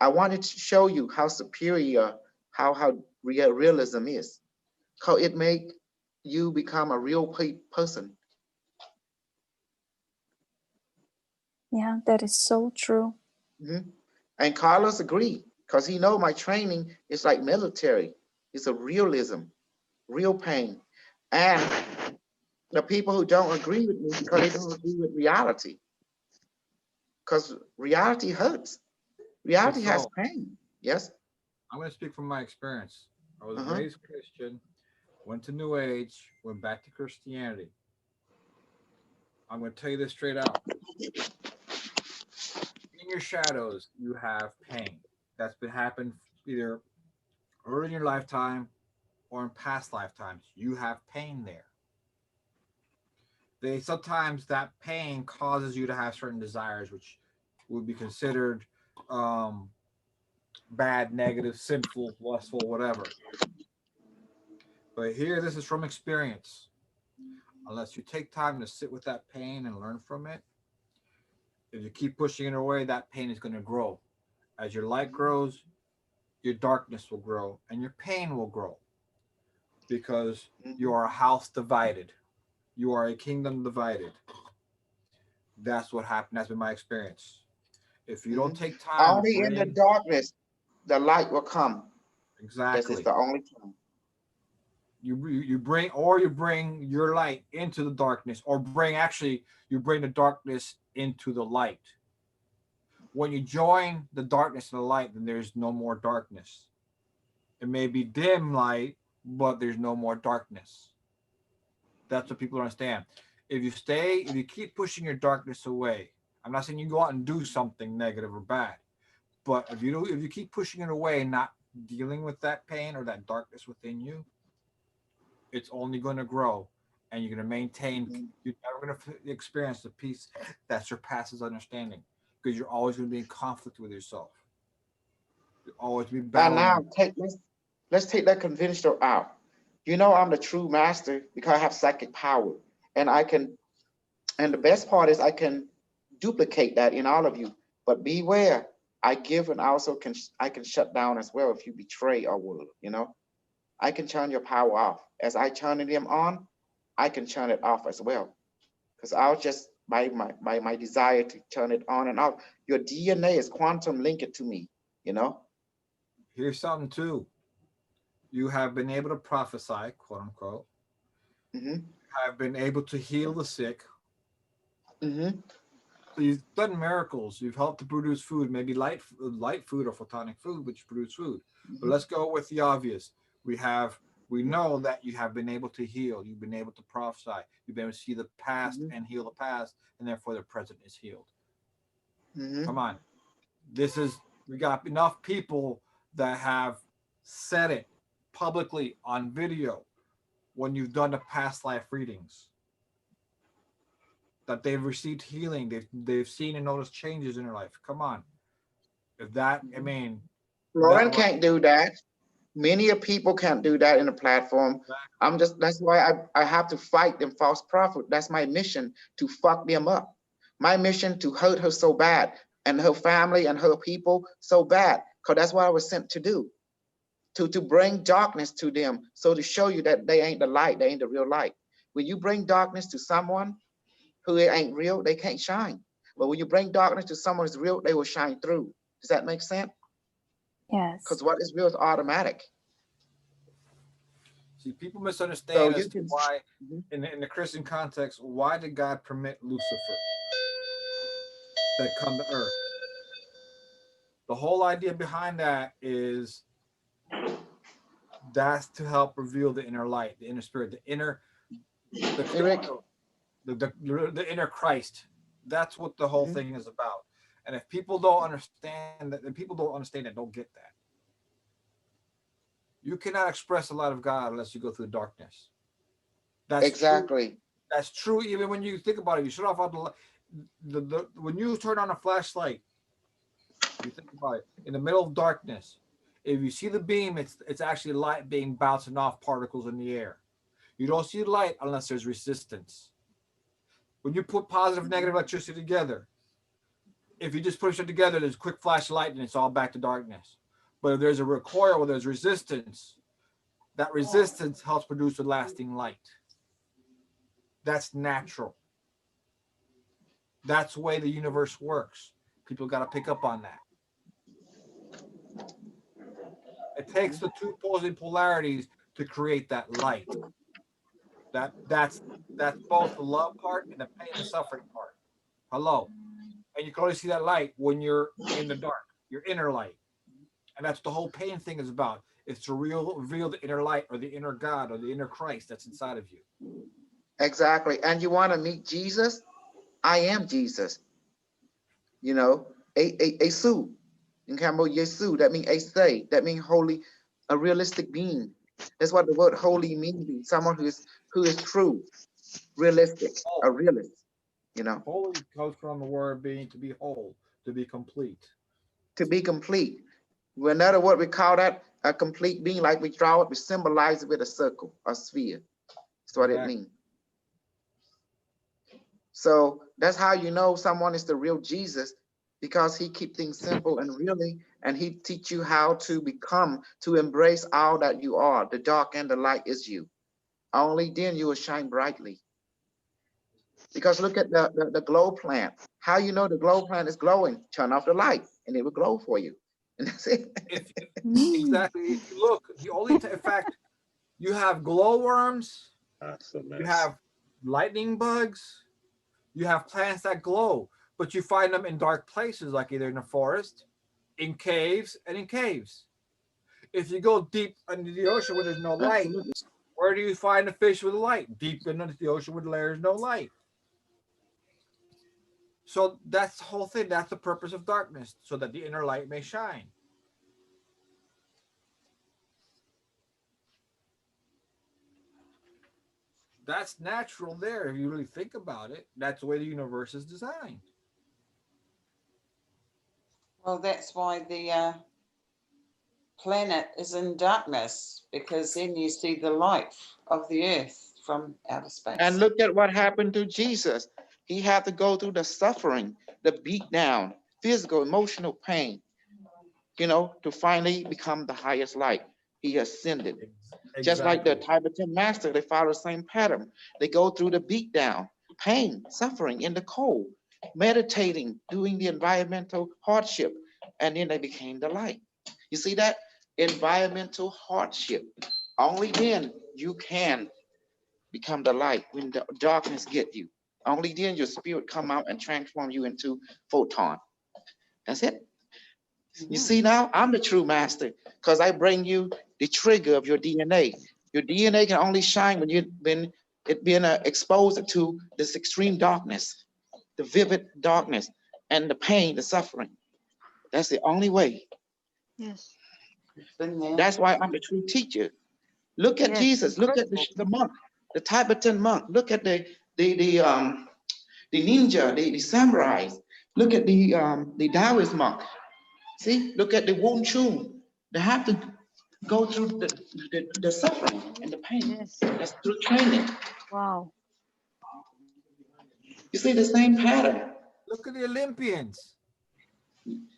I wanted to show you how superior, how realism is, how it make you become a real person. yeah, that is so true. Mhm. And Carlos agreed because he know my training is like military. It's a realism, real pain. And the people who don't agree with me because they don't agree with reality. Because reality hurts. Okay, Reality has so pain. Yes. I'm going to speak from my experience. I was Uh-huh. raised Christian, went to New Age, went back to Christianity. I'm going to tell you this straight out. In your shadows, you have pain. That's been happened either early in your lifetime or in past lifetimes. You have pain there. They sometimes that pain causes you to have certain desires, which would be considered um, bad, negative, sinful, lustful, whatever. But here, this is from experience. Unless you take time to sit with that pain and learn from it, if you keep pushing it away, that pain is going to grow. As your light grows, your darkness will grow and your pain will grow because you Mhm. are a house divided. You are a kingdom divided. That's what happened. That's been my experience. If you don't Mhm. take time to Only in the bring darkness, the light will come. This is exactly the only time. you bring your light into the darkness, or you bring the darkness into the light. When you join the darkness and the light, then there's no more darkness. It may be dim light, but there's no more darkness. That's what people understand. If you keep pushing your darkness away, I'm not saying you go out and do something negative or bad, but if you keep pushing it away and not dealing with that pain or that darkness within you, it's only going to grow, and you're going to maintain. Mhm. You're never going to experience the peace that surpasses understanding, because you're always going to be in conflict with yourself. You'll always be And battling. now let's take that conventional out. I'm the true master because I have psychic power. And and the best part is I can duplicate that in all of you. But beware, I give and I can shut down as well if you betray or will. I can turn your power off. As I turn them on, I can turn it off as well. Because I'll just my desire to turn it on and off. Your DNA is quantum linked to me, you know? Here's something too. You have been able to prophesy, quote unquote. Mm-hmm. Have been able to heal the sick. Mm-hmm. So you've done miracles. You've helped to produce food, maybe light food or photonic food, which produce food. But Mm-hmm. let's go with the obvious. We know that you have been able to heal. You've been able to prophesy. You've been able to see the past Mm-hmm. and heal the past, and therefore the present is healed. Mhm. Come on. We got enough people that have said it publicly on video when you've done the past life readings that they've received healing, they've seen and noticed changes in their life. Come on. If that, I mean, Lauren that can't do that. Many of people can't do that in the platform. That's why I have to fight them false prophet. That's my mission, to fuck them up. My mission to hurt her so bad, and her family and her people so bad, because that's what I was sent to do. To bring darkness to them, so to show you that they ain't the light, they ain't the real light. When you bring darkness to someone who ain't real, they can't shine. But when you bring darkness to someone who's real, they will shine through. Does that make sense? Yes. Because what is real is automatic. see, people misunderstand you as to can- why, Mhm. in the Christian context, why did God permit Lucifer to come to earth? The whole idea behind that is that's to help reveal the inner light, the inner spirit, the inner, Eric, the inner Christ. That's what the whole Mhm. thing is about. And if people don't understand that, then people don't understand that, don't get that. You cannot express a lot of God unless you go through darkness. That's true. exactly. That's true. Even when you think about it, you shut off all the when you turn on a flashlight, you think about it in the middle of darkness. If you see the beam, it's actually light being bouncing off particles in the air. You don't see light unless there's resistance. When you put positive and negative electricity together, if you just push it together, there's a quick flash of light and it's all back to darkness. But if there's a recoil or there's resistance, that resistance helps produce a lasting light. That's natural. That's the way the universe works. People got to pick up on that. It takes the two opposing polarities to create that light. That's both the love part and the pain and suffering part. Hello. And you can only see that light when you're in the dark, your inner light. And that's the whole pain thing is about. It's to reveal the inner light or the inner God or the inner Christ that's inside of you. Exactly. And you want to meet Jesus? I am Jesus. You know, a Su. In Cambo Yesu, that means a say, that means holy, a realistic being. That's what the word holy means. Someone who is true, realistic, a realist, you know, Holy comes from the word being to be whole, to be complete. to be complete. Another word we call that a complete being, like we draw it, we symbolize it with a circle, a sphere. That's what it means. So that's how you know someone is the real Jesus, because he keep things simple and really, and he teach you how to become, to embrace all that you are. The dark and the light is you. Only then you will shine brightly. Because look at the glow plant. How you know the glow plant is glowing? Turn off the light and it will glow for you. And that's it. Exactly. If you look, the only in fact, you have glowworms, That's a you mess. have lightning bugs, you have plants that glow, but you find them in dark places, like either in the forest, in caves, and in caves. If you go deep under the ocean where there's no light, Absolutely. where do you find the fish with light? Deep into the ocean where there's no light. So that's the whole thing. That's the purpose of darkness, so that the inner light may shine. That's natural there. If you really think about it, that's the way the universe is designed. Well, that's why the planet is in darkness, because then you see the light of the earth from outer space. And look at what happened to Jesus. He had to go through the suffering, the beat down, physical, emotional pain, you know, to finally become the highest light. He ascended. Exactly. Just like the Tibetan master, they follow the same pattern. They go through the beat down, pain, suffering in the cold, meditating, doing the environmental hardship, and then they became the light. You see that? Environmental hardship. Only then you can become the light, when the darkness get you. Only then your spirit come out and transform you into photon. That's it. You see now, I'm the true master, because I bring you the trigger of your DNA. Your DNA can only shine when you've been exposed to this extreme darkness, the vivid darkness. and the pain, the suffering. That's the only way. Yes. That's why I'm the true teacher. Look at Yes, Jesus. Look at the monk, the Tibetan monk. Look at the ninja, the samurais. Look at the Taoist monk. See, look at the Wing Chun. They have to go through the suffering and the pain. Yes. That's through training. Wow. You see the same pattern. Look at the Olympians.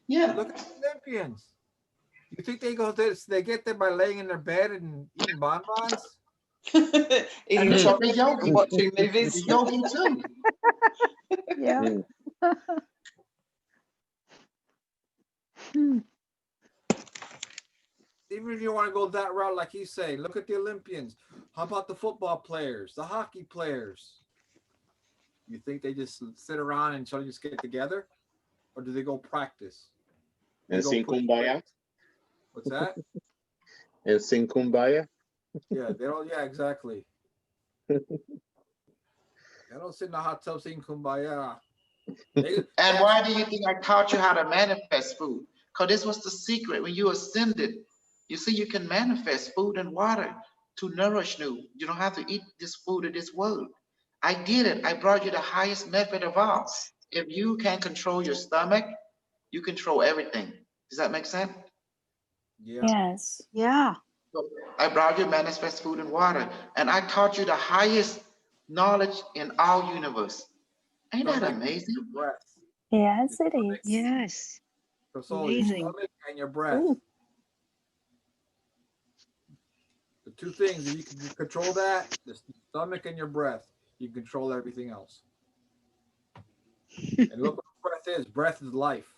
Yeah. Look at the Olympians. You think they get there by laying in their bed and eating bonbons? Eating And chocolate the yogi, and watching the movies. yogi too. Yeah. Even if you want to go that route, like you say, look at the Olympians. How about the football players, the hockey players? You think they just sit around and sort of just get together? Or do they go practice? They And go sing put- kumbaya? What's that? And sing kumbaya? Yeah, they don't. Yeah, exactly. They don't sit in the hot tub singing kumbaya. And why do you think I taught you how to manifest food? Because this was the secret. When you ascended, you see, you can manifest food and water to nourish you. You don't have to eat this food of this world. I did it. I brought you the highest method of all. If you can control your stomach, you control everything. Does that make sense? Yeah. Yes. Yeah. So I brought you manifest food and water, and I taught you the highest knowledge in our universe. Ain't that Stomach, amazing? your breath. Yes, it is. Yes. So your Amazing. stomach and your breath. Ooh. The two things, if you can control that, the stomach and your breath, you control everything else. And look what breath is. Breath is life.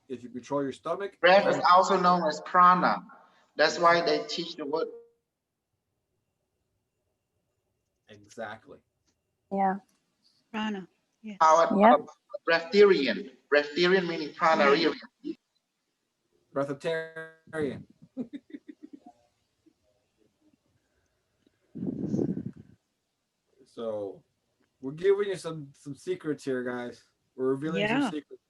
If you control your stomach, Breath is also known as prana. That's why they teach the word exactly. Yeah. Prana. Yes. power Yep. of breatharian. Breatharian meaning pranarian. Breatharian. So we're giving you some secrets here, guys. We're revealing some Yeah. secrets.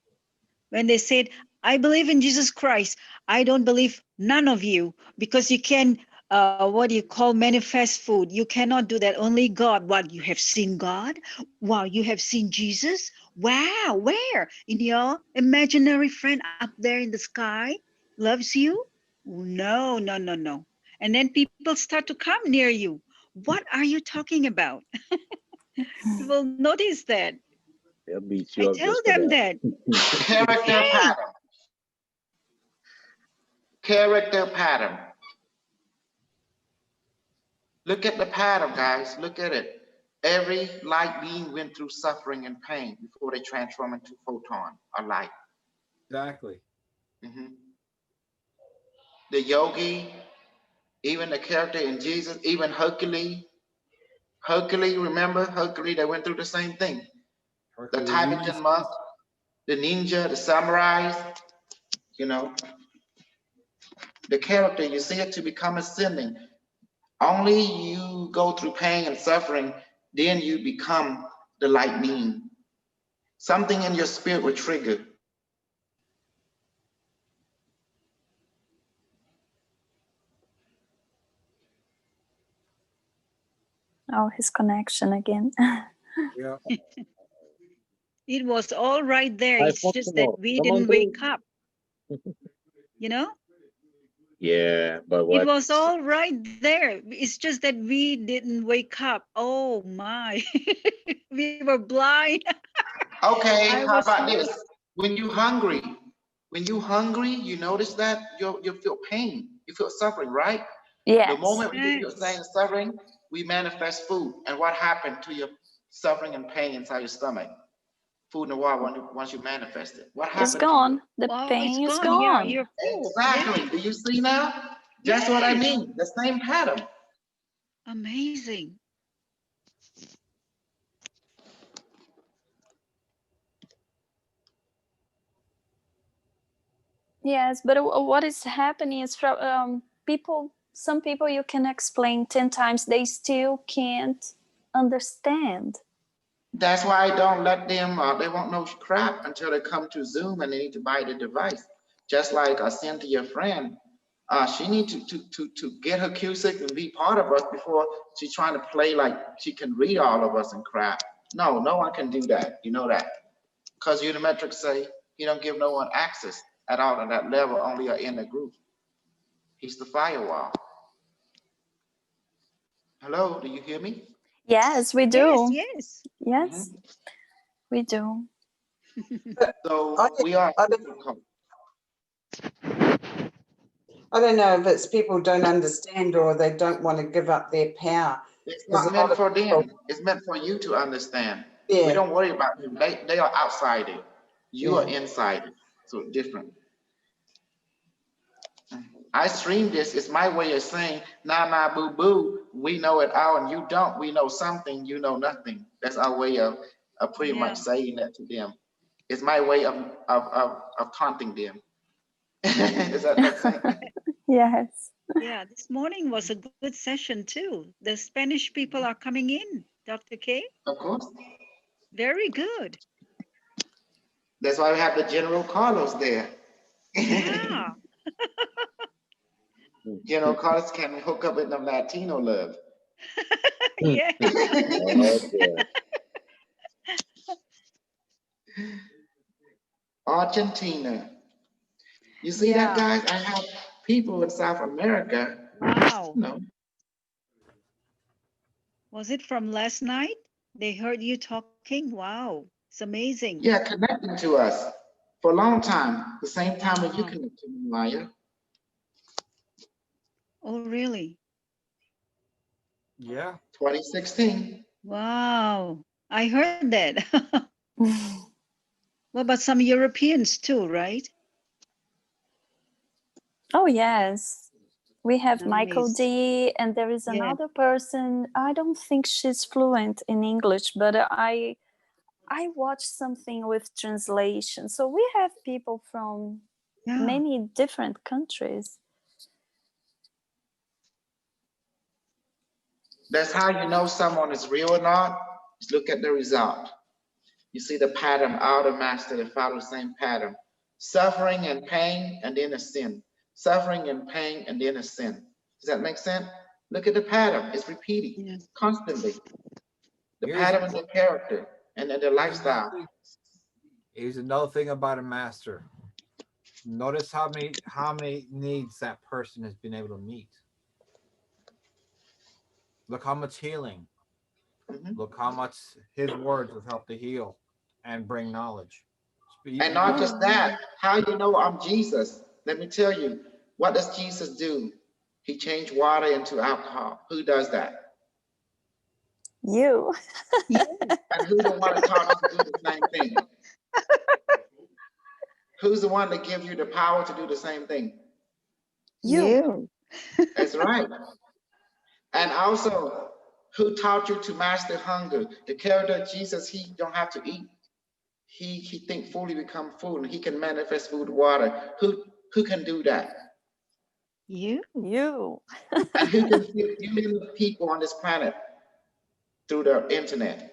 When they said, I believe in Jesus Christ, I don't believe none of you, because you can, what do you call, manifest food. You cannot do that. Only God. What, you have seen God? Wow, you have seen Jesus? Wow, where? In your imaginary friend up there in the sky loves you? No, no, no, no. And then people start to come near you. What are you talking about? People notice that. They'll beat I you up tell just for them that. that. Character Hey. pattern. Character pattern. Look at the pattern, guys. Look at it. Every light being went through suffering and pain before they transform into photon or light. Exactly. Mhm. The yogi, even the character in Jesus, even Hercules. Hercules, remember Hercules? They went through the same thing. The Hercules. Tibetan monk, the ninja, the samurais, you know. The character, you see it to become ascending. Only you go through pain and suffering, then you become the light being. Something in your spirit will trigger. Oh, his connection again. Yeah. It was all right there. High It's just that functional. we Come on, didn't wake up. You know, Yeah, but it what? was all right there. It's just that we didn't wake up. Oh my, we were blind. Okay, I how was about this? When you hungry, you notice that you feel pain, you feel suffering, right? The Yes. moment we feel Yes. pain and suffering, we manifest food. And what happened to your suffering and pain inside your stomach? Food and water, once you manifest it. What happened It's to gone. The Oh, it's pain is gone. Yeah, gone. you're you? full. Exactly. Yeah. Do you see now? That's what I Yes. mean. The same pattern. Amazing. Yes, but what is happening is from people. Some people you can explain 10 times, they still can't understand. That's why I don't let them, they won't know crap until they come to Zoom and they need to buy the device. Just like Cynthia friend, she need to get her QSIC and be part of us before she's trying to play like she can read all of us and crap. No, no one can do that. You know that. Because Unimetrics say he don't give no one access at all on that level, only are in the group. He's the firewall. Hello, do you hear me? Yes, we Yes, do. yes. Yes, we do. So I, we are. I don't know if it's people don't understand or they don't want to give up their power. It's There's not a meant lot of for people- them. It's meant for you to understand. We Yeah, don't worry about them. They are outside it. You are Yeah. inside it. So different. I stream this. It's my way of saying, nah, nah, boo, boo. We know it all and you don't. We know something, you know nothing. That's our way of pretty Yeah. much saying that to them. It's my way of taunting them. Does that make sense? Yes. Yeah, this morning was a good session too. The Spanish people are coming in, Dr. K. Of course. Very good. That's why we have the General Carlos there. Yeah. General Carlos can hook up with them Latino love. Yeah. Okay. Argentina. You see that, Yeah. guys? I have people in South America. Wow. No, Was it from last night? They heard you talking? Wow. It's amazing. yeah, connecting to us for a long time. The same time that you Wow. connect to me, Maya. Oh, really? Yeah. 2016. Wow. I heard that. What about some Europeans too, right? Oh, yes. We have Michael Nice. D, and there is Yeah. another person. I don't think she's fluent in English, but I watched something with translation. So we have people from Yeah. many different countries. That's how you know someone is real or not. Just look at the result. You see the pattern, all the master, they follow the same pattern. Suffering and pain, and then a sin. Suffering and pain, and then a sin. Does that make sense? Look at the pattern. It's repeating Yeah. constantly. The Here's- pattern of the character and the lifestyle. Here's another thing about a master. Notice how many needs that person has been able to meet. Look how much healing. Mhm. Look how much his words have helped to heal and bring knowledge. And not just that, how you know I'm Jesus? Let me tell you, what does Jesus do? He changed water into alcohol. Who does that? You. And who's the one that taught you to do the same thing? Who's the one that gives you the power to do the same thing? You. That's right. And also, who taught you to master hunger? The character of Jesus, he don't have to eat. He think fully become food, and he can manifest food water. Who can do that? You. You. And who can feed millions of people on this planet through the internet?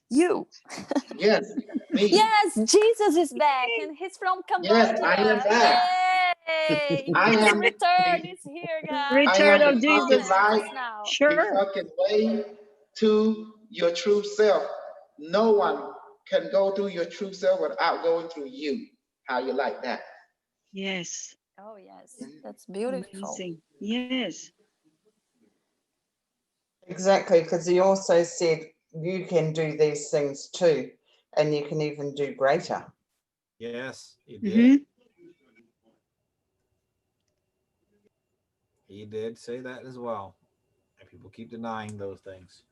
You. Yes, me. Yes, Jesus is back, and he's from Cambodia. Yes, I am back. Yay! I His am return the- is here, guys. I Return am of the fucking Jesus. light, Now. the Sure. fucking way to your true self. No one can go through your true self without going through you. How you like that? Yes. Oh, yes, that's beautiful. Amazing. Yes. exactly. Because he also said you can do these things too, and you can even do greater. Yes, he did. Mm-hmm. He did say that as well. And people keep denying those things.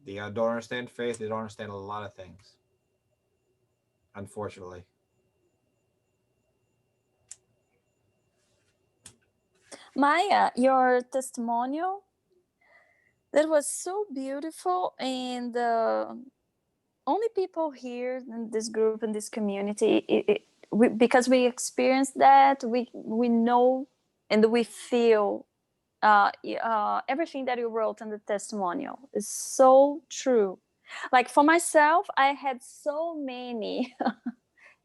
They don't understand faith. They don't understand a lot of things. Unfortunately. Maya, your testimonial, that was so beautiful, and only people here in this group, in this community, because we experienced that, we know and we feel everything that you wrote in the testimonial is so true. Like for myself, I had so many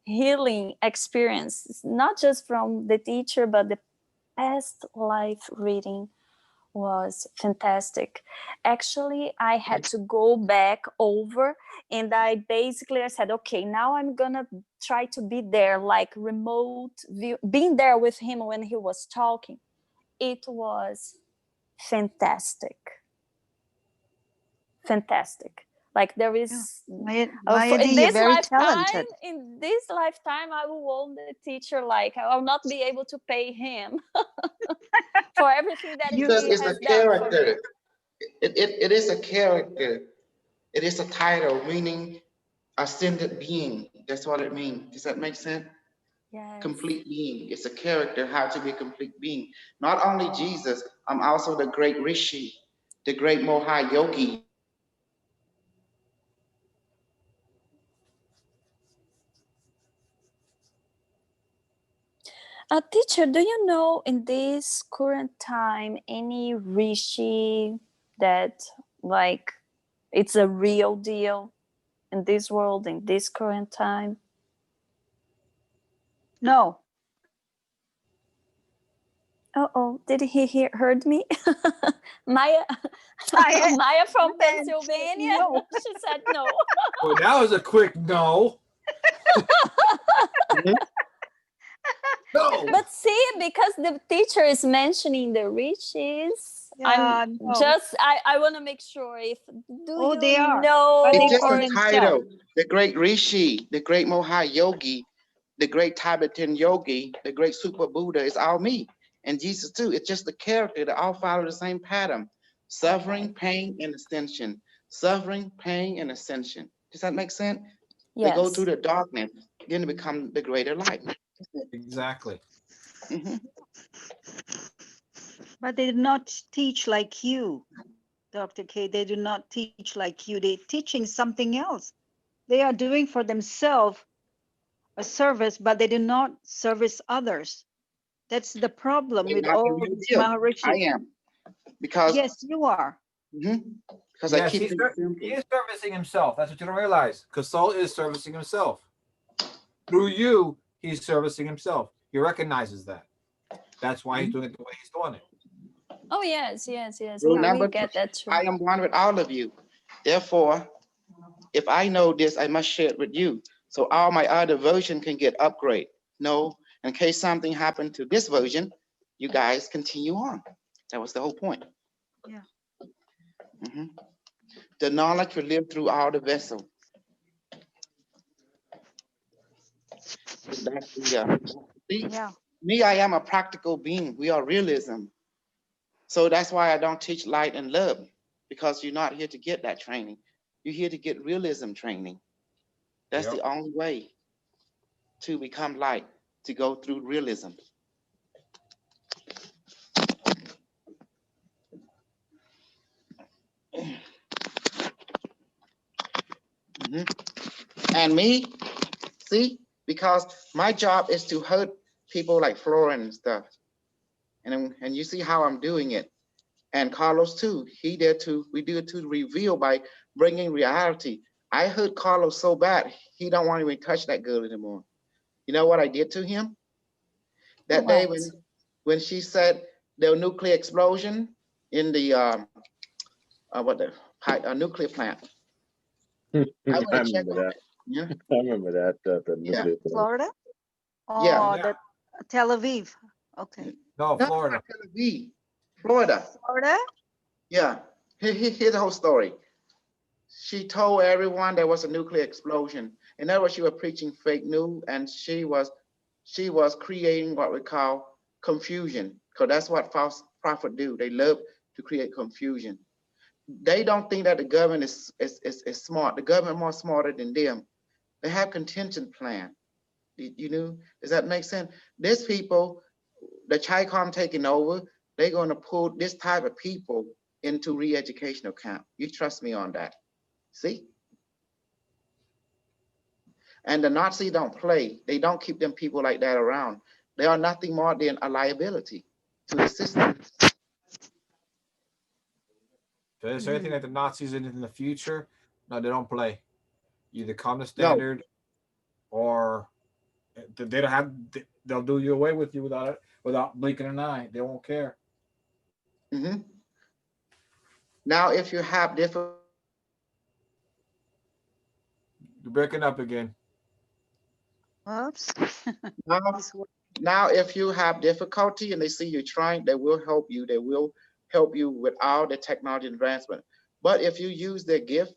healing experiences, not just from the teacher, but the past life reading was fantastic. Actually, I had to go back over, and I said, okay, now I'm gonna try to be there, like remote view, being there with him when he was talking. It was fantastic. Like there is Maya, in you're this very lifetime, talented. I will own the teacher. Like I will not be able to pay him for everything that You- Jesus he is has a done for me. character. It is a character. It is a title, meaning ascended being. That's what it means. Does that make sense? Yes. Complete being. It's a character, how to be a complete being. Not only Jesus, I'm also the great Rishi, the great Moha Yogi. Teacher, do you know in this current time any rishi that like it's a real deal in this world, in this current time? No. Oh, did he heard me? Maya, Maya- Maya from Maya said Pennsylvania. no. She said no. Well, that was a quick no. No. But see, because the teacher is mentioning the riches, Yeah, I'm no. just I want to make sure if Oh, they are. know But It's they just for a themselves. title. The great Rishi, the great Moha Yogi, the great Tibetan Yogi, the great Super Buddha is all me. And Jesus too. It's just the character that all follow the same pattern. Suffering, pain, and ascension. Suffering, pain, and ascension. Does that make sense? They go yes. through the darkness, then they become the greater light. Exactly. Mhm. But they do not teach like you, Dr. K. They do not teach like you. They're teaching something else. They are doing for themselves a service, but they do not service others. That's the problem They're with not the all real these deal. Maharishi. I am. Because Yes, you are. because I Yes, keep he things is simple. servicing himself. That's what you don't realize. Kasol is servicing himself. Through you, he's servicing himself. He recognizes that. That's why he's doing it the way he's doing it. Oh yes. Rule We number get three, that too. I am one with all of you. Therefore, if I know this, I must share it with you. So all my other version can get upgrade. No, in case something happened to this version, you guys continue on. That was the whole point. Yeah. Mhm. The knowledge will live through all the vessel. That's the, see, Yeah. me, I am a practical being. We are realism. So that's why I don't teach light and love, because you're not here to get that training. You're here to get realism training. That's Yep. the only way to become light, to go through realism. Mhm. And me, see, because my job is to hurt people like Florence and stuff. And you see how I'm doing it. And Carlos too, he did too. We do it to reveal by bringing reality. I hurt Carlos so bad, he don't want to even touch that girl anymore. You know what I did to him? That day What? when she said the nuclear explosion in the nuclear plant. I I went to check remember on that. it. Yeah. I remember that, the Yeah. nuclear plant. Florida? Yeah. Oh, Yeah. the Tel Aviv. Okay. No, No, Florida. not Tel Aviv, Florida. Florida? Yeah. Here's the whole story. She told everyone there was a nuclear explosion. In other words, she was preaching fake news, and she was creating what we call confusion, because that's what false prophets do. They love to create confusion. They don't think that the government is smart. The government more smarter than them. They have contingent plan. You know, does that make sense? These people, the Chi-Com taking over, they're going to pull this type of people into re-educational camp. You trust me on that. See? And the Nazi don't play. They don't keep them people like that around. They are nothing more than a liability to the system. So is there anything like the Nazis in the future? No, they don't play. You either come to No. standard, or they don't have. They'll do you away with you without blinking an eye. They won't care. Mhm. Now, if you have You're breaking up again. Oops. now, This one. now, if you have difficulty and they see you trying, they will help you. They will help you with all the technology advancement. But if you use their gift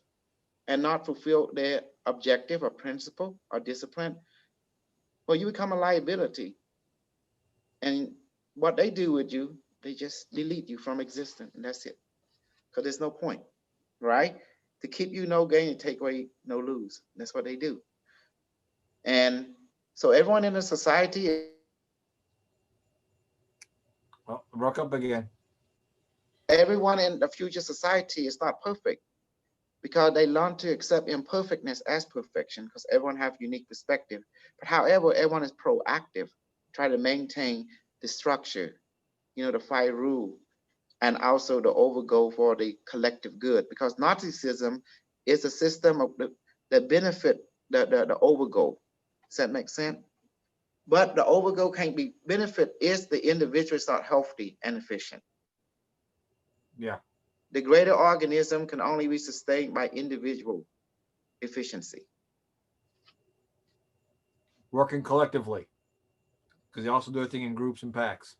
and not fulfill their objective or principle or discipline, well, you become a liability. And what they do with you, they just delete you from existence, and that's it. Because there's no point, right? To keep you no gain and take away no lose. That's what they do. And so everyone in the society, Oh, broke up again. everyone in the future society is not perfect, because they learn to accept imperfectness as perfection, because everyone have unique perspective. But however, everyone is proactive, try to maintain the structure, the five rule, and also the overgo for the collective good, because Nazism is a system of that benefit the overgo. Does that make sense? But the overgo can't be benefit if the individual is not healthy and efficient. Yeah. The greater organism can only be sustained by individual efficiency. Working collectively, because they also do everything in groups and packs.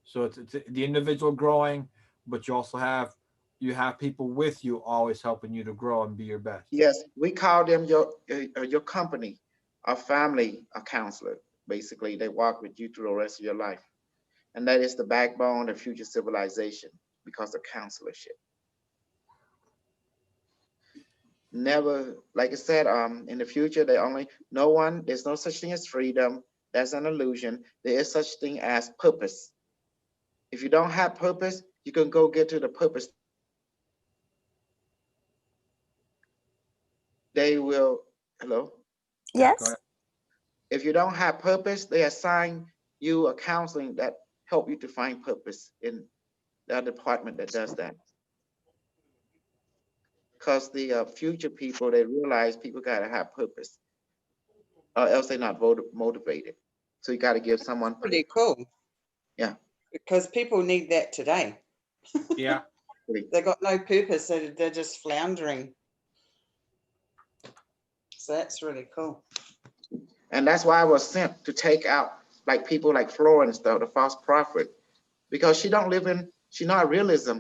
So it's the individual growing, but you have people with you always helping you to grow and be your best. Yes, we call them your company, a family, a counselor. Basically, they walk with you through the rest of your life. And that is the backbone of future civilization, because of counselorship. Never, like I said, in the future, there's no such thing as freedom. That's an illusion. There is such thing as purpose. If you don't have purpose, you can go get to the purpose. They will, hello? Yeah, go Yes. ahead. If you don't have purpose, they assign you a counseling that help you to find purpose in that department that does that. Because the future people, they realize people gotta have purpose, or else they're not motivated. So you gotta give someone, Pretty cool. Yeah. Because people need that today. Yeah. They got no purpose. They're just floundering. So that's really cool. and that's why I was sent to take out like people like Florence, the false prophet, because she's not realism.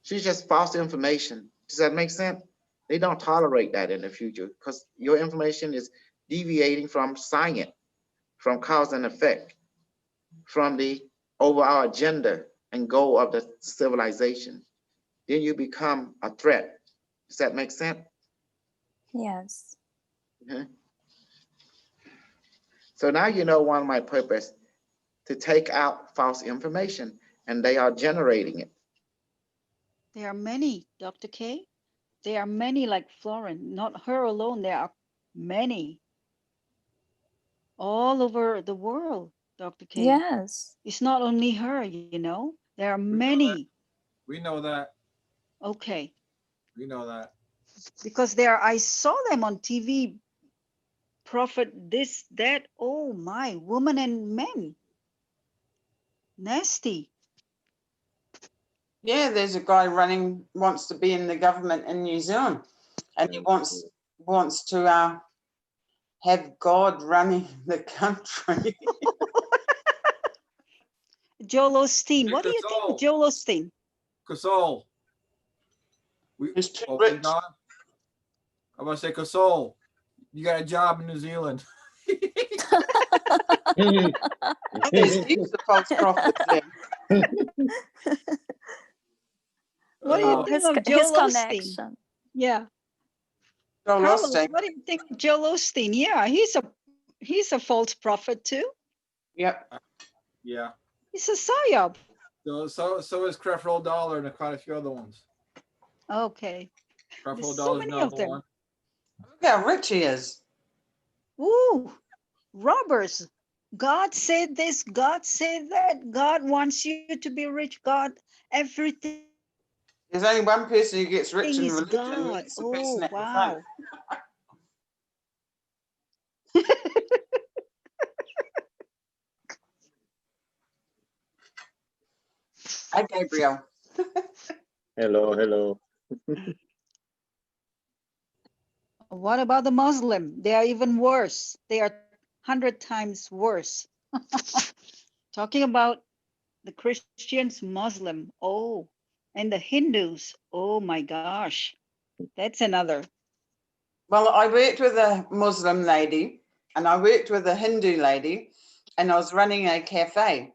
She's just false information. Does that make sense? They don't tolerate that in the future, because your information is deviating from science, from cause and effect, from the overall agenda and goal of the civilization. Then you become a threat. Does that make sense? Yes. Mhm. So now you know one of my purpose, to take out false information, and they are generating it. There are many, Dr. K. There are many like Florence, not her alone. There are many all over the world, Dr. K. Yes. It's not only her, there are many. We know that. Okay. We know that. Because I saw them on TV, prophet this, that, oh my, women and men. Nasty. Yeah, there's a guy wants to be in the government in New Zealand, and he wants to have God running the country. Joel Osteen. What do you think, Joel Osteen? Console. He's too we rich. gone? I'm gonna say Console. You got a job in New Zealand. There's heaps of false prophets there. What do you think of his Joel Osteen? connection. Yeah. Joel Carlos, Osteen. what do you think of Joel Osteen? Yeah, he's a false prophet too. Yep. Yeah. He's a psyop. So is Creflo Dollar and quite a few other ones. Okay. Creflo There's so Dollar's many number of them. one. Look how rich he is. Ooh, robbers. God said this, God said that. God wants you to be rich. God, everything. There's only one person who gets rich in Praise religion, and God. that's the Oh, person at the wow. front. Hi, Gabriel. Hello, hello. What about the Muslim? They are even worse. They are 100 times worse. Talking about the Christians, Muslim. Oh, and the Hindus. Oh my gosh. That's another. Well, I worked with a Muslim lady and I worked with a Hindu lady, and I was running a cafe.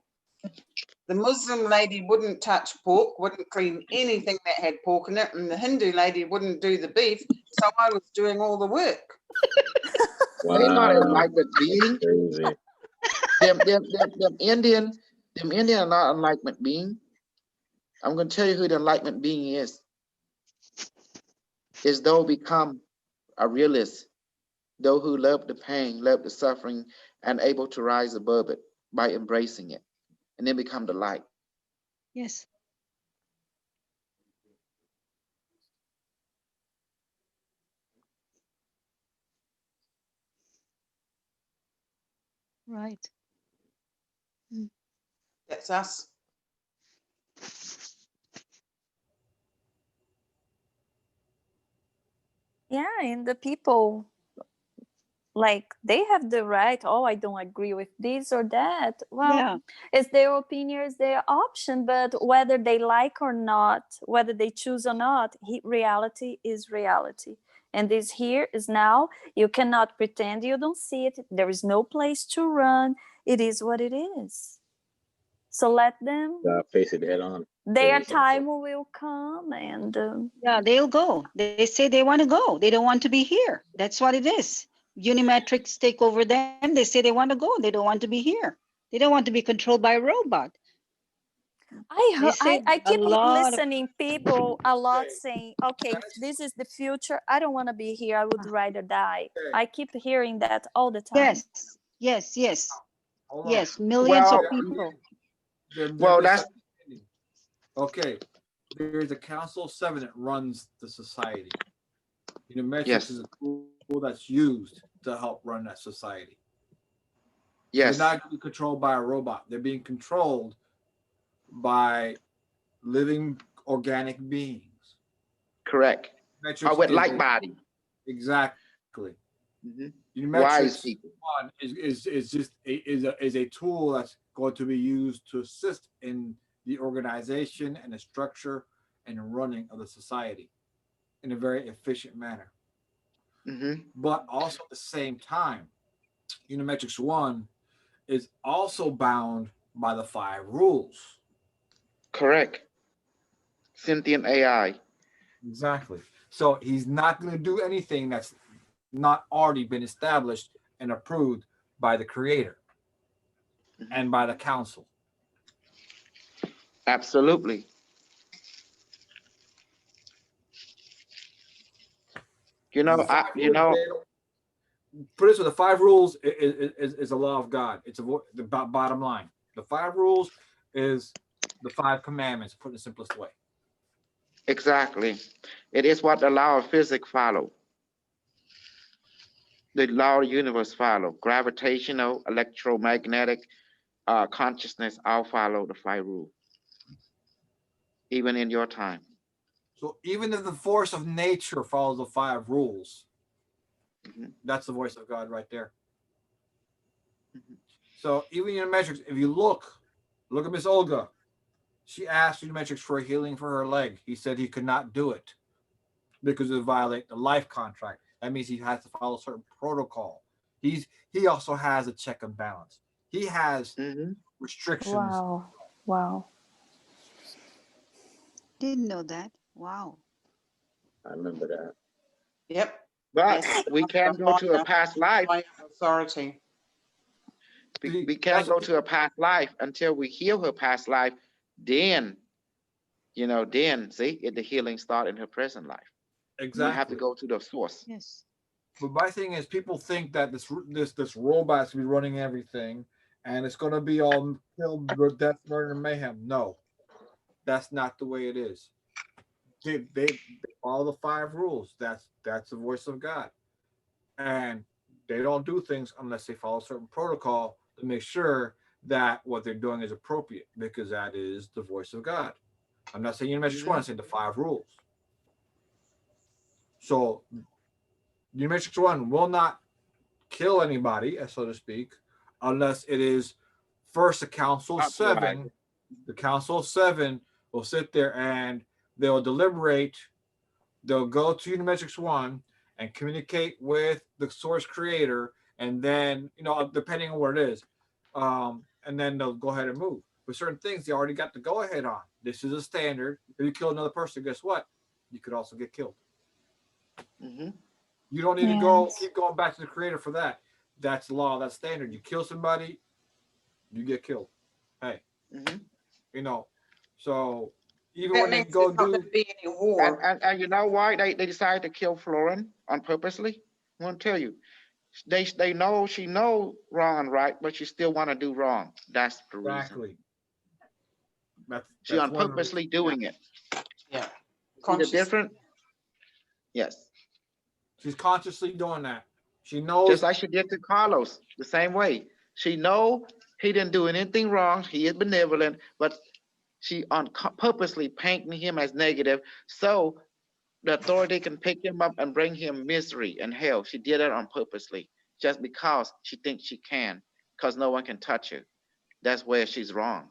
The Muslim lady wouldn't touch pork, wouldn't clean anything that had pork in it, and the Hindu lady wouldn't do the beef. So I was doing all the work. They're not Wow, enlightened being. crazy. Them Indian are not enlightenment being. I'm gonna tell you who the enlightenment being is. Is those become a realist, those who love the pain, love the suffering, and able to rise above it by embracing it, and then become the light. Yes. Right. That's us. Yeah, and the people, like, they have the right. Oh, I don't agree with this or that. Well, Yeah. it's their opinion, it's their option, but whether they like or not, whether they choose or not, reality is reality. And this here is now. You cannot pretend you don't see it. There is no place to run. It is what it is. So let them. Face it head on. Their Face it. time will come, and Yeah, they'll go. They say they want to go. They don't want to be here. That's what it is. Unimetrics take over them. They say they want to go. They don't want to be here. They don't want to be controlled by a robot. They say I a keep lot of listening people a lot saying, okay, if this is the future, I don't want to be here. I would rather die. I keep hearing that all the time. yes. Hold on. Yes, millions of Well, people. They're well, that's misunderstanding. Okay. There's a council of 7 that runs the society. Metrics yes, is a tool that's used to help run that society. So yes, they're not being controlled by a robot. They're being controlled by living organic beings. correct. Metrics With is like body. exactly. Mhm. Metrics Wise people. one is just is a tool that's going to be used to assist in the organization and the structure and running of the society in a very efficient manner. Mhm. But also at the same time, Unimetrics 1 is also bound by the 5 rules. Correct. Sentient AI. Exactly. So he's not going to do anything that's not already been established and approved by the creator and by the council. Absolutely. You know, Put this with the 5 rules is a law of God. It's the bottom line. The 5 rules is the 5 commandments, put in the simplest way. exactly. It is what the law of physics follow. The law of the universe follow. Gravitational, electromagnetic, consciousness all follow the 5 rules. Even in your time. So even if the force of nature follows the 5 rules, that's the voice of God right there. So even Unimetrics, if you look at Miss Olga. She asked Unimetrics for a healing for her leg. He said he could not do it because it would violate the life contract. That means he has to follow a certain protocol. He also has a check and balance. He has restrictions. Wow. Didn't know that. Wow. I remember that. Yep. But Yes, we can go to a past life. Authority. We can't go to a past life until we heal her past life. Then, see, the healing start in her present life. Exactly. You have to go to the source. Yes. But my thing is, people think that this robot's gonna be running everything, and it's gonna be all kill, death, murder, and mayhem. No, that's not the way it is. they follow the 5 rules. That's the voice of God, and they don't do things unless they follow a certain protocol to make sure that what they're doing is appropriate, because that is the voice of God. I'm not saying Unimatrix One, I'm saying the 5 rules. So Unimatrix One will not kill anybody, so to speak, unless it is first the Council of Seven. The Council of Seven will sit there and they'll deliberate. They'll go to Unimatrix One and communicate with the source creator, and then, depending on what it is, and then they'll go ahead and move. For certain things, they already got the go ahead on. This is a standard. If you kill another person, guess what? You could also get killed. You don't need to keep going back to the creator for that. That's the law. That's standard. You kill somebody, you get killed. Hey, so even That when they means go there's not do, going to be any war. And you know why they decided to kill Florin on purposely? I want to tell you, they know she know wrong and right, but she still want to do wrong. That's the reason. exactly. She on purposely doing it. Yeah. See the Conscious. different? Yes. She's consciously doing that. She knows. Just like she did to Carlos, the same way. She know he didn't do anything wrong. He is benevolent, but she purposely painting him as negative so the authority can pick him up and bring him misery and hell. She did it on purposely, just because she thinks she can, because no one can touch her. That's where she's wrong.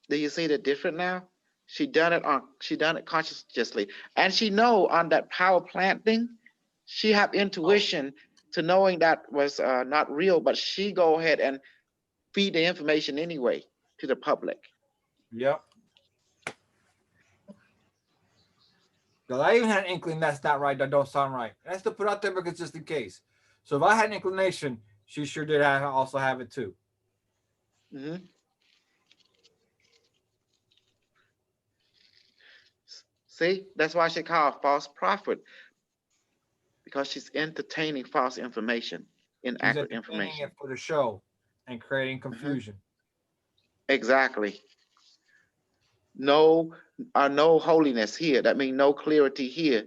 Do you see the difference now? She done it consciously, and she know on that power plant thing, she have intuition to knowing that was not real, but she go ahead and feed the information anyway to the public. Yep. Because I even had an inkling that's not right, that don't sound right. That's to put out there because just in case. So if I had an inclination, she sure did also have it too. See, that's why she called false prophet, because she's entertaining false information, inaccurate information. It for the show and creating confusion. Exactly. No holiness here. That means no clarity here.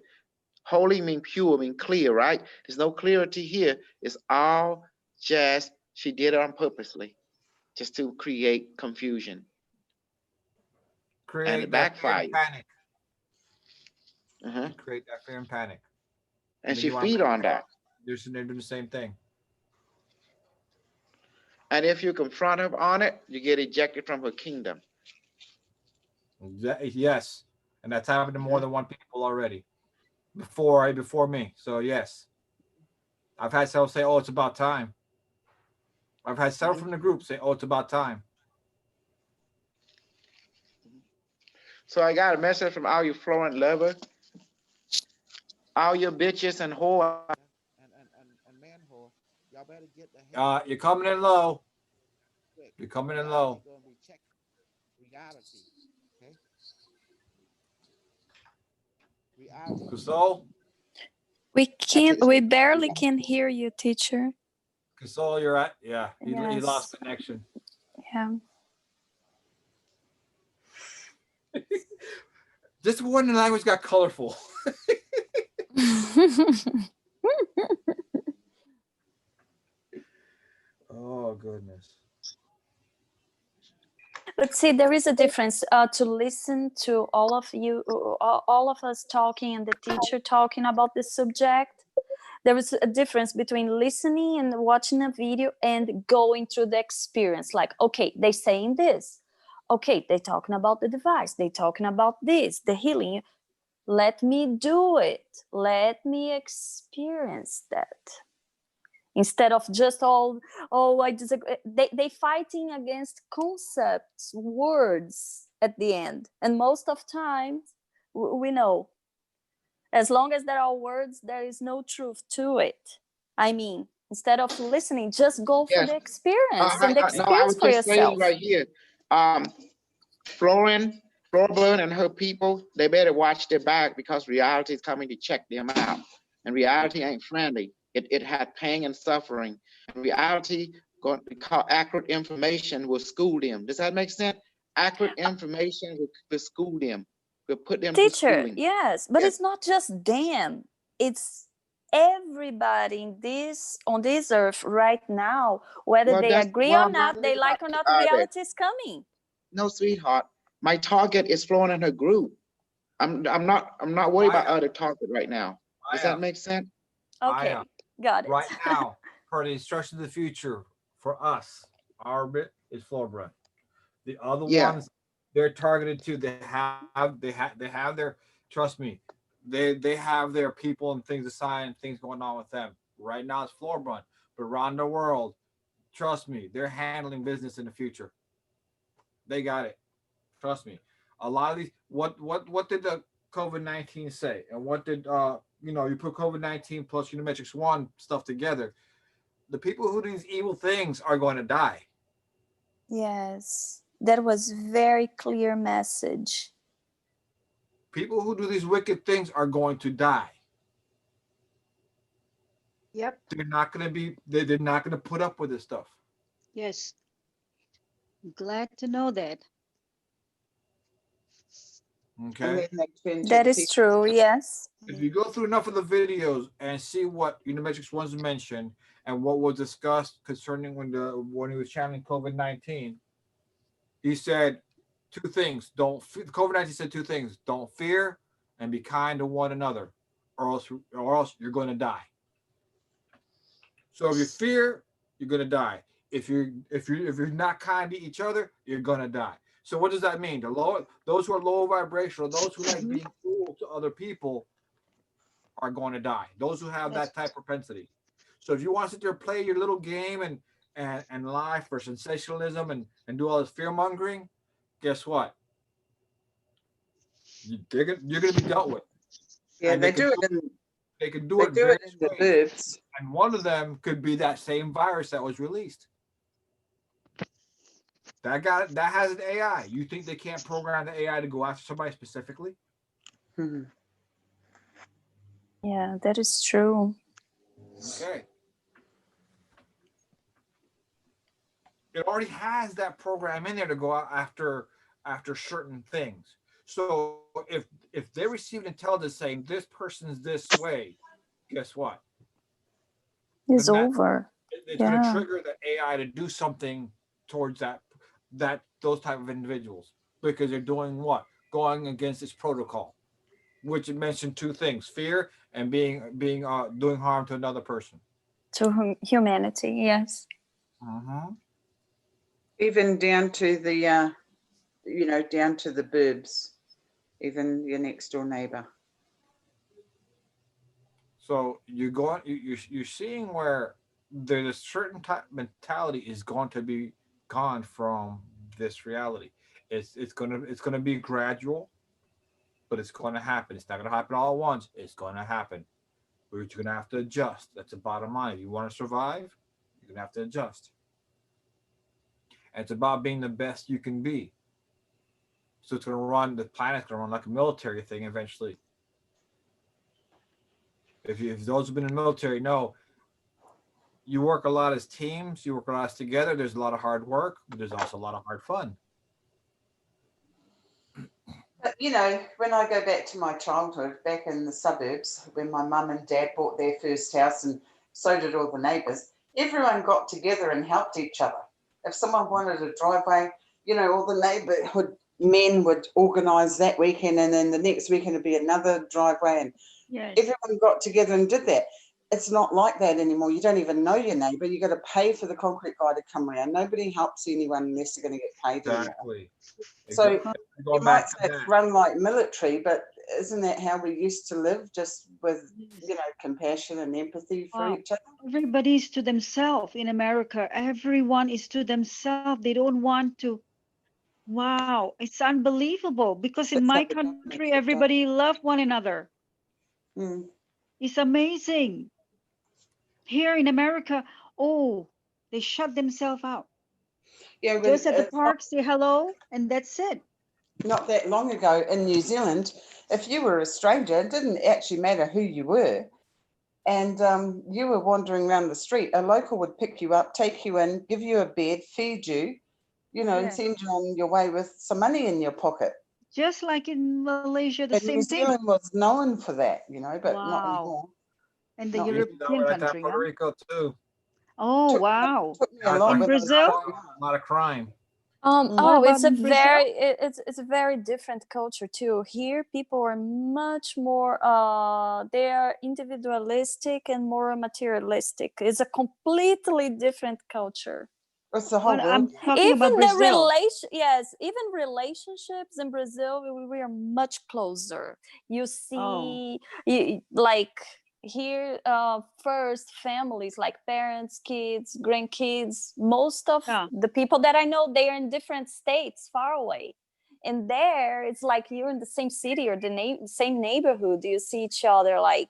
Holy mean pure, mean clear, right? There's no clarity here. It's all just, she did it on purposely, just to create confusion. And it backfired. Panic. Uh-huh. Create that fear and panic. And she feed on that. They're doing the same thing. And if you confront her on it, you get ejected from her kingdom. Yes. And that's happened to more than one people already. Before me. So yes. I've had several say, oh, it's about time. I've had several from the group say, oh, it's about time. So I got a message from all you Florin lovers, all your bitches and whore and man whore. Y'all better get the hell. You're coming in low. You're coming in low. Reality. Okay. Reality. Kusol? We barely can hear you, teacher. Kusol, you're at, yeah. He lost connection. Yeah. Just when the language got colorful. Oh goodness. Let's see, there is a difference to listen to all of you, all of us talking and the teacher talking about this subject. There is a difference between listening and watching a video and going through the experience. Like, okay, they're saying this. Okay, they're talking about the device. They're talking about this, the healing. Let me do it. Let me experience that. Instead of just I disagree. They fighting against concepts, words at the end. And most of time, we know, as long as there are words, there is no truth to it. I mean, instead of listening, just go for the experience and experience for yourself. Right here, Florin and her people, they better watch their back, because reality is coming to check them out. And reality ain't friendly. It had pain and suffering. And reality, going to call accurate information, will school them. Does that make sense? accurate information will school them, will put them to Teacher, schooling. yes, but Yeah. it's not just them. It's everybody on this earth right now, whether Well, they that's agree what or I'm not, they worried like about, or not, Arvin. reality is coming. No, sweetheart, my target is flowing in her group. I'm not worried about Maya, other target right now. Does Maya, that make sense? Okay, Maya. got it. Right now, for the instructions of the future, for us, our bit is Floorbrand. The other Yeah. ones, they're targeted to. They have their. Trust me, they have their people and things assigned, things going on with them. Right now, it's Floorbrand, but around the world, trust me, they're handling business in the future. They got it. Trust me. A lot of these. What did the COVID-19 say? And what did you put COVID-19 plus Unimatrix One stuff together? The people who do these evil things are going to die. Yes, that was very clear message. People who do these wicked things are going to die. Yep. They're not going to be. They're not going to put up with this stuff. Yes. Glad to know that. And Okay. then they turn to That the is people. true, yes. If you go through enough of the videos and see what Unimatrix One's mentioned and what was discussed concerning when he was channeling COVID-19, he said two things. COVID-19 said two things. Don't fear and be kind to one another, or else you're going to die. So if you fear, you're going to die. If you're not kind to each other, you're going to die. So what does that mean? Those who are low vibrational, those who like being cruel to other people, are going to die. Those who have that type of propensity. So if you want to sit there and play your little game and lie for sensationalism and do all this fear mongering, guess what? You're going to be dealt with. Yeah, And they do it in they can do they it do it various in the ways. burbs. And one of them could be that same virus that was released. That has an AI. You think they can't program the AI to go after somebody specifically? Mhm. Yeah, that is true. Okay. It already has that program in there to go out after certain things. So if they receive intelligence saying this person's this way, guess what? It's Then over. it's going to Yeah. trigger the AI to do something towards those type of individuals because they're doing what? Going against its protocol, which it mentioned two things: fear and doing harm to another person. To humanity, yes. Mm-hmm. Even down to the down to the burbs, even your next door neighbor. So you're seeing where there's a certain type mentality is going to be gone from this reality. It's gonna be gradual, but it's going to happen. It's not going to happen all at once. It's going to happen. But you're going to have to adjust. That's the bottom line. If you want to survive, you're going to have to adjust. And it's about being the best you can be. So it's going to run. The planet's going to run like a military thing eventually. If those who've been in the military know, you work a lot as teams, you work a lot together. There's a lot of hard work, but there's also a lot of hard fun. But when I go back to my childhood, back in the suburbs, when my mum and dad bought their first house, and so did all the neighbours, everyone got together and helped each other. If someone wanted a driveway, all the neighbourhood men would organise that weekend, and then the next weekend would be another driveway, and Yes. everyone got together and did that. It's not like that anymore. You don't even know your neighbour. You got to pay for the concrete guy to come around. Nobody helps anyone unless they're going to get paid anymore. Exactly. So Going you might back say to it's that. run like military, but isn't that how we used to live? Just with compassion and empathy for Wow. each other. Everybody's to themselves in America. Everyone is to themselves. They don't want to. Wow, it's unbelievable because in It's my like the government country, shut down. everybody love one another. Mm. It's amazing. Here in America, oh, they shut themselves out. Yeah, but Just at the it's park, say hello, and that's it. not that long ago in New Zealand, if you were a stranger, it didn't actually matter who you were. And you were wandering around the street, a local would pick you up, take you in, give you a bed, feed you, you know, and Yes. send you on your way with some money in your pocket. Just like in Malaysia, the And New same thing. Zealand was known for that, you know, but not Wow. anymore. And the Not We used to know European it like that country, Puerto huh? Rico too. Oh, Took me- wow. Took me Now a it's lot like In when I was Brazil? growing up. a lot of crime. What Oh, about it's a in Brazil? very it's a very different culture too. Here, people are much more they are individualistic and more materialistic. It's a completely different culture. It's the whole What world. I'm talking about Even the Brazil. even relationships in Brazil, we are much closer. You see, like here, first families like parents, kids, grandkids. Most of Yeah. the people that I know, they are in different states, far away. And there, it's like you're in the same city or the same neighborhood. You see each other like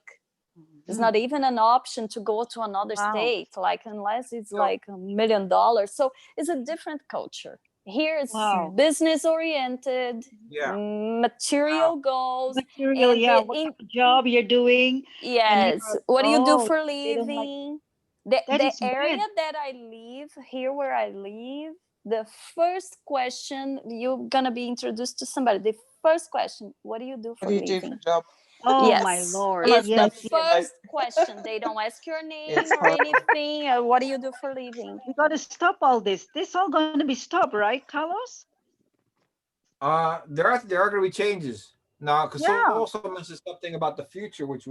it's Mm. not even an option to go to another Wow. state, like unless it's No. like $1 million. So it's a different culture. Here it's Wow. business oriented, Yeah. material goals. Material, And yeah. What kind of job you're doing? And yes, you're, what do you do oh, for they don't like living? that The is area bad. that I live, here where I live, the first question you're gonna be introduced to somebody. The first question, what do you do What for do you do for living? a job? Oh my Yes, Lord. Come on, it's the Yes, Steph. yes. first question. They don't ask your name It's or horrible. anything. What do you do for living? We got to stop all this. This all going to be stopped, right, Carlos? There are going to be changes now because Yeah. also mentioned something about the future, which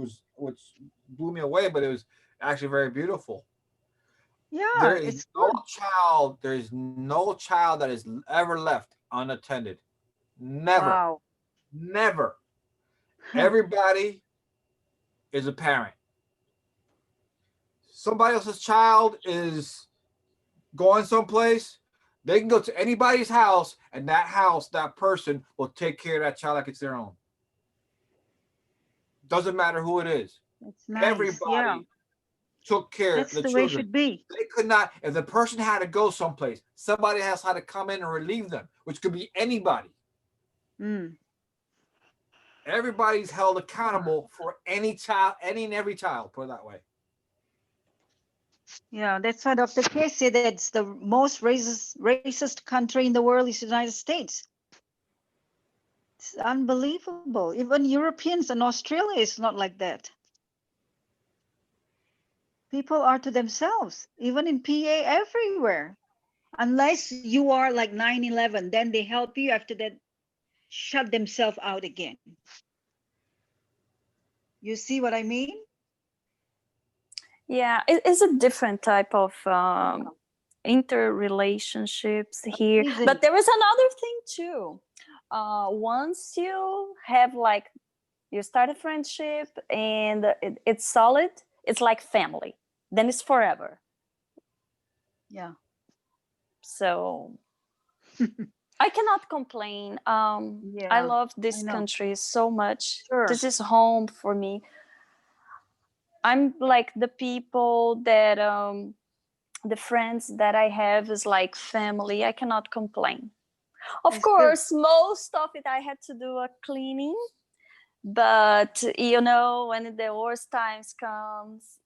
blew me away, but it was actually very beautiful. Yeah, There is it's no good. child. There is no child that is ever left unattended. Never, Wow. never. Everybody is a parent. Somebody else's child is going someplace. They can go to anybody's house, and that person will take care of that child like it's their own. Doesn't matter who it is. It's nice. Everybody Yeah. took care That's of the the way it children. should be. They could not, if the person had to go someplace, somebody else had to come in and relieve them, which could be anybody. Mm. Everybody's held accountable for any child, any and every child, put it that way. Yeah, that's why Dr. K said that's the most racist country in the world is the United States. It's unbelievable. Even Europeans and Australia is not like that. People are to themselves, even in PA, everywhere. Unless you are like 9/11, then they help you. After that, shut themselves out again. You see what I mean? Yeah, it's a different type of interrelationships here. Amazing. But there is another thing too. Once you have like you start a friendship and it's solid, it's like family. Then it's forever. Yeah. So I cannot complain. I Yeah, love this know. country so much. Sure. This is home for me. I'm like the people that the friends that I have is like family. I cannot complain. Of That's good. course, most of it I had to do a cleaning, but you know, when the worst times comes,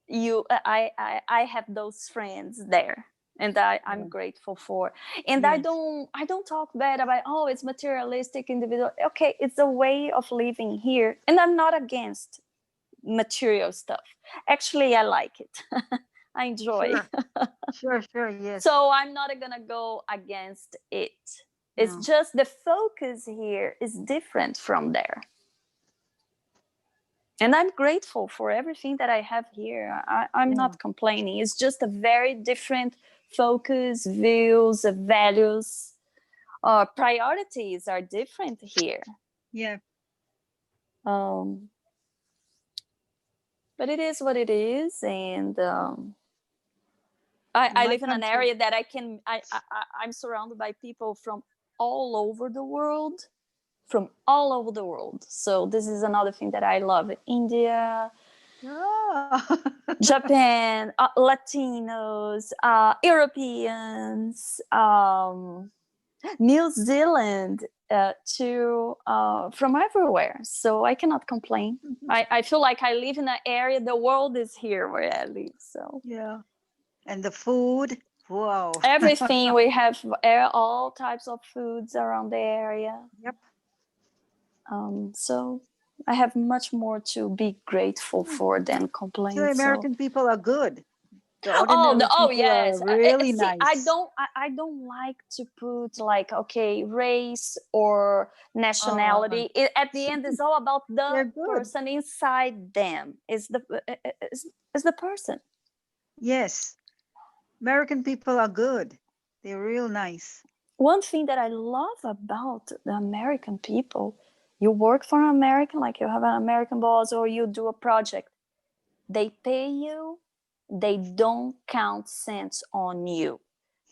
I have those friends there, and I'm Yeah. grateful for. And Yes. I don't talk bad about, oh, it's materialistic, individual. Okay, it's a way of living here, and I'm not against material stuff. Actually, I like it. I enjoy. Sure, yes. So I'm not gonna go against it. It's No. just the focus here is different from there. And I'm grateful for everything that I have here. I'm Yeah. not complaining. It's just a very different focus, views, values, priorities are different here. Yeah. But it is what it is, and I My live in an country. area that I'm surrounded by people from all over the world, So this is another thing that I love. India, Oh. Japan, Latinos, Europeans, New Zealand, from everywhere. So I cannot complain. I feel like I live in an area, the world is here where I live. So Yeah. And the food. Wow. Everything. We have all types of foods around the area. Yep. So I have much more to be grateful for than complain. So the So American people are good. The oh, ordinary people yes. are really See, nice. I don't like to put like, okay, race or nationality. At the end, it's all about They're the good. person inside them. Is the person. Yes. American people are good. They're real nice. One thing that I love about the American people, you work for an American, like you have an American boss or you do a project, they pay you, they don't count cents on you.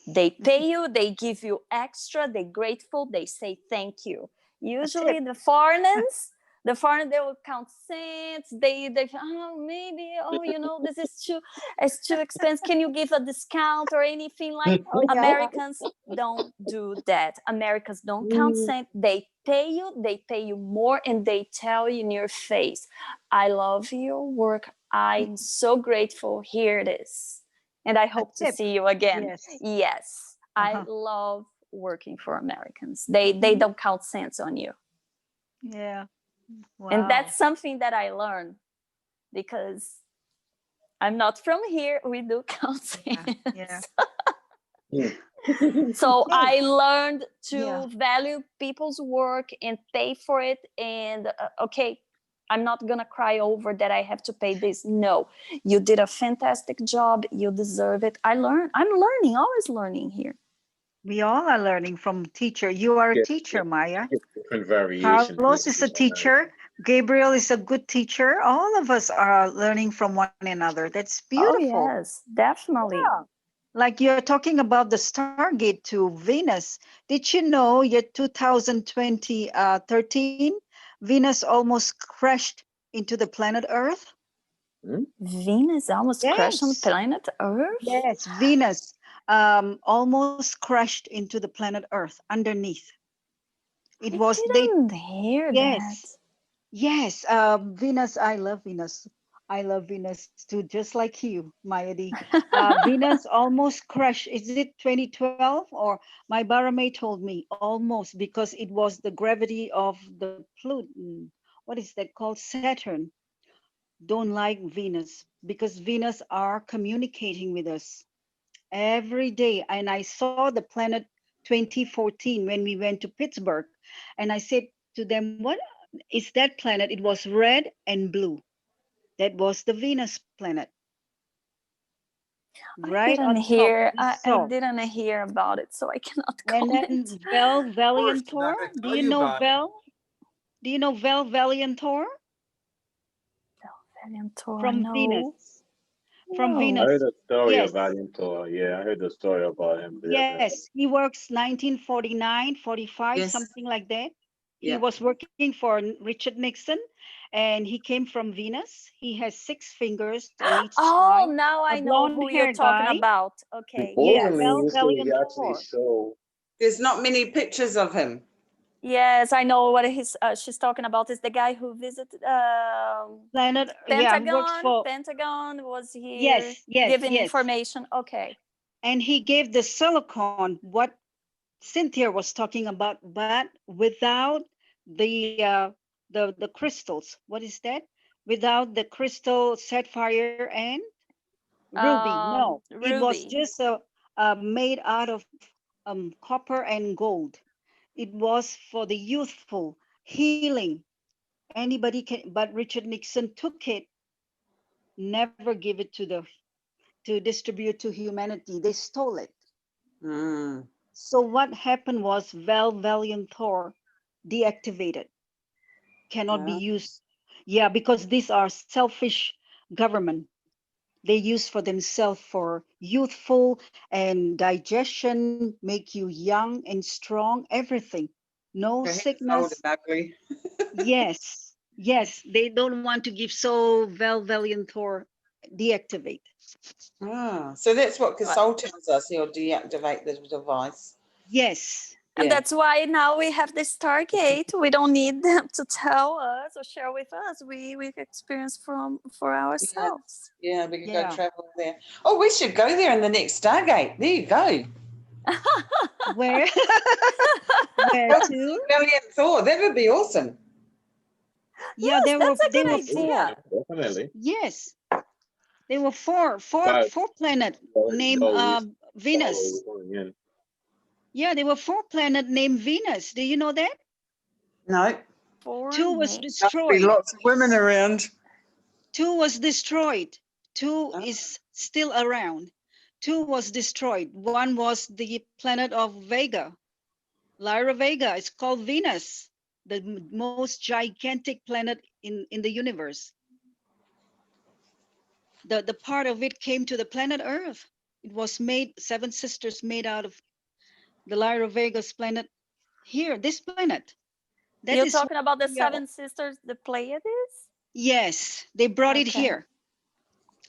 They pay you, they give you extra, they're grateful, they say thank you. Usually the foreigners, they will count cents, they maybe, this is it's too expensive, can you give a discount or anything like Yeah. Americans don't do that. Americans don't count cents, they pay you more, and they tell you in your face, I love your work, I'm so grateful, here it is. And I hope to tip. see you again. Yes. Yes. I love working for Americans. They don't count cents on you. Yeah. Wow. And that's something that I learned because I'm not from here. We do count cents. Yeah. So I learned to Yeah. value people's work and pay for it. And okay, I'm not gonna cry over that I have to pay this. No, you did a fantastic job. You deserve it. I'm learning, always learning here. We all are learning from teacher. You are a Yeah, teacher, Maya. Different variations. Carlos is a teacher. Gabriel is a good teacher. All of us are learning from one another. That's beautiful. Oh, yes, definitely. Yeah. Like you're talking about the Stargate to Venus. Did you know year 2020, 13, Venus almost crashed into the planet Earth? Venus almost crashed on Yes. planet Earth? Yes, Venus almost crashed into the planet Earth underneath. It was they. Didn't hear Yes. Yes, Venus, I love Venus. I love Venus too, just like you, Mayadi. Venus almost crashed. Is it 2012? Or my barmaid told me almost, because it was the gravity of the Pluto. What is that called? Saturn. Don't like Venus because Venus are communicating with us every day. And I saw the planet 2014 when we went to Pittsburgh, and I said to them, what is that planet? It was red and blue. That was the Venus planet. Right on top. I didn't hear about it, so I cannot And comment. then Vel Valiant Of course, Thor. I'm not Do gonna you tell you know about it. Vel? Do you know Vel Valiant Thor? From No. Venus. From No. I Venus. heard a story Yes. about him, Thor. Yeah, I heard the story about him. Yes, he works 1949, 45, Yes. something like that. He Yeah. was working for Richard Nixon, and he came from Venus. He has 6 fingers on each Oh, side. now I A know who blonde-haired you're talking guy. about. Okay. Yes, Importantly, Vel you see, Valiant he actually Thor. show. There's not many pictures of him. Yes, I know what she's talking about. Is the guy who visited Planet, yeah, Pentagon? he works for, Pentagon was here yes, giving yes. information. Okay. And he gave the silicon, what Cynthia was talking about, but without the crystals. What is that? Without the crystal sapphire and ruby. No, it was Ruby. just made out of copper and gold. It was for the youthful healing. Anybody can, but Richard Nixon took it, never give it to distribute to humanity. They stole it. So what happened was Val Valiant Thor deactivated, cannot be used. Yeah, because these are selfish government. They use for themselves for youthful and digestion, make you young and strong, everything. No sickness. Ugly. Yes, yes. They don't want to give, so Val Valiant Thor deactivate. So that's what Casol tells us. He'll deactivate the device. Yes, And Yeah. that's why now we have the Stargate. We don't need them to tell us or share with us. We've experienced for ourselves. Yeah, we could Yeah. go travel there. Oh, we should go there in the next Stargate. There you go. Where? Where Well, to? Valiant Thor. That would be awesome. Yeah, Yes, that's a there good were idea. four. Definitely. Yes, there were four Guys, planet you already named know we saw Venus. what we're going in. Yeah, there were 4 planet named Venus. Do you know that? No, 2 was Four must be destroyed. lots of women around. 2 was destroyed. 2 Oh. is still around. 2 was destroyed. 1 was the planet of Vega, Lyra Vega. It's called Venus, the most gigantic planet in the universe. The part of it came to the planet Earth. It was made, 7 sisters made out of the Lyra Vega's planet here, this planet. That You're is talking about the we are- Seven Sisters, the Pleiades? Yes, they brought it Okay. here.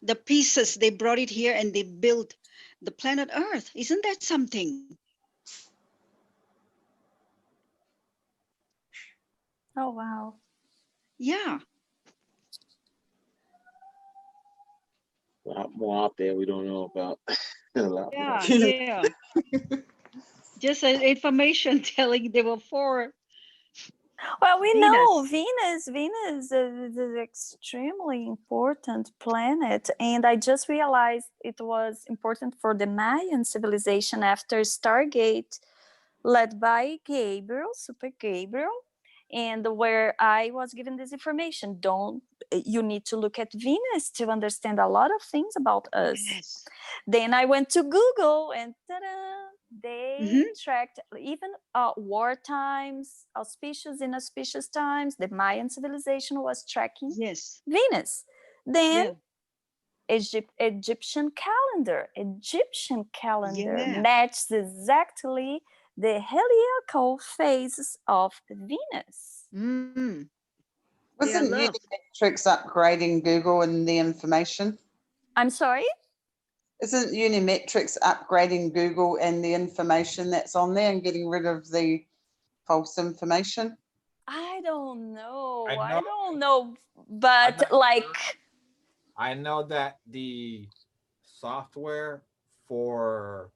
The pieces, they brought it here and they built the planet Earth. Isn't that something? Oh, wow. Yeah. A lot more out there we don't know about. A lot more. Yeah. Just information telling there were 4. Well, we Venus. know Venus is an extremely important planet. And I just realized it was important for the Mayan civilization after Stargate, led by Gabriel, Super Gabriel, and where I was given this information. You need to look at Venus to understand a lot of things about us. Yes. Then I went to Google and ta-da, they Mhm. tracked even war times, inauspicious times. The Mayan civilization was tracking Yes. Venus. Then Yeah. Egyptian calendar Yeah. matches exactly the heliacal phases of Venus. Mm. Wasn't love. Unimetrics upgrading Google and the information? I'm sorry? Isn't Unimetrics upgrading Google and the information that's on there and getting rid of the false information? I don't know. I I know- don't know. But not like, I know that the software for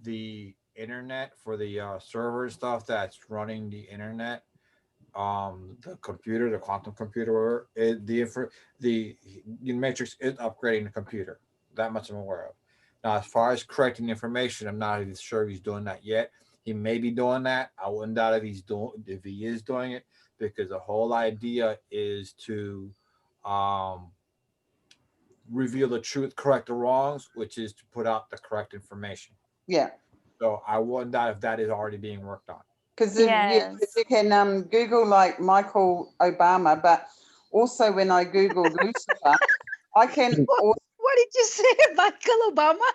the internet, for the server stuff that's running the internet, the computer, the quantum computer, the Matrix is upgrading the computer. That much I'm aware of. Now, as far as correcting information, I'm not even sure if he's doing that yet. He may be doing that. I wouldn't doubt if he is doing it, because the whole idea is to reveal the truth, correct the wrongs, which is to put out the correct information. Yeah. So I wouldn't doubt if that is already being worked on. Because Yes. you can Google like Michael Obama, but also when I Googled Lucifer, I can also, What did you say, Michael Obama?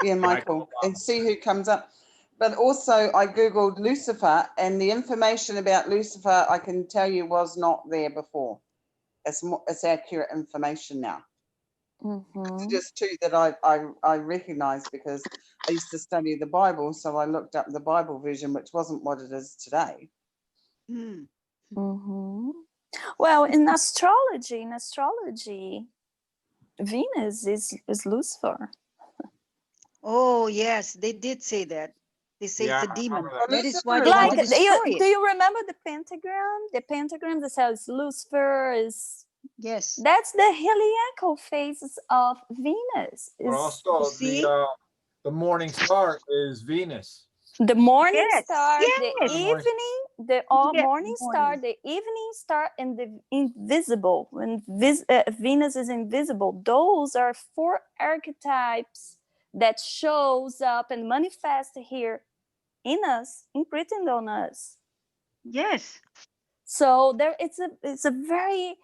yeah, Michael, and see who comes up. But also I Googled Lucifer, and the information about Lucifer, I can tell you, was not there before. It's accurate information now. It's Mhm. just 2 that I recognize because I used to study the Bible, so I looked up the Bible version, which wasn't what it is today. Hmm. Mhm. Well, in astrology, Venus is Lucifer. Oh, yes, they did say that. They say Yeah, it's a I demon. remember that. That is why Lucifer they is want Like, to destroy do it. you remember the pentagram? The pentagram that says Lucifer is. Yes. That's the heliacal phases of Venus. But Is also see? the morning star is Venus. the morning Yes, star, the yes. evening, the Yes, morning star, morning. the evening star, and the invisible. When Venus is invisible, those are 4 archetypes that shows up and manifest here in us, imprinted on us. Yes. So it's a very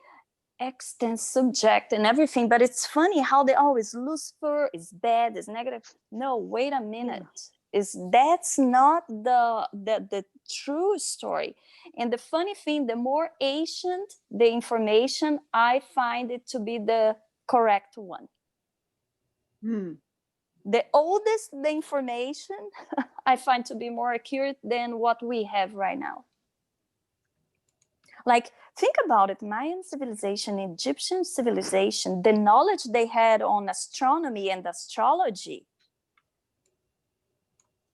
extensive subject and everything, but it's funny how they always Lucifer is bad, is negative. No, wait a minute. That's not the true story. And the funny thing, the more ancient the information, I find it to be the correct one. Hmm. The oldest the information, I find to be more accurate than what we have right now. Like, think about it, Mayan civilization, Egyptian civilization, the knowledge they had on astronomy and astrology,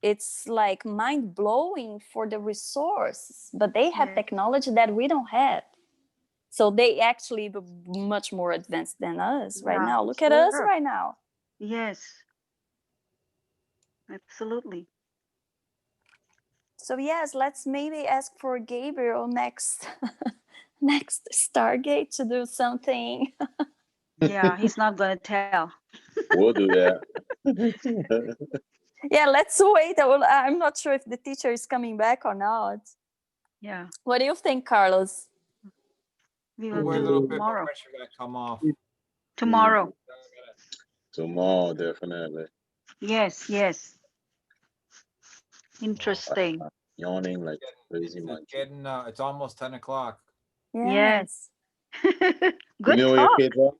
it's like mind-blowing for the resources, but they have Yeah. technology that we don't have. So they actually much more advanced than us right Yeah, now. Look at us sure. right now. Yes. Absolutely. So yes, let's maybe ask for Gabriel next next Stargate to do something. Yeah, he's not gonna tell. We'll do that. Yeah, let's wait. I'm not sure if the teacher is coming back or not. Yeah, What do you think, Carlos? we will Wait a do little bit. My tomorrow. pressure gonna come off. Tomorrow. Tomorrow, definitely. Yes, yes. Interesting. Yawning like It's crazy monkey. getting. It's almost 10 o'clock. Yes. You Good know your talk. kids are?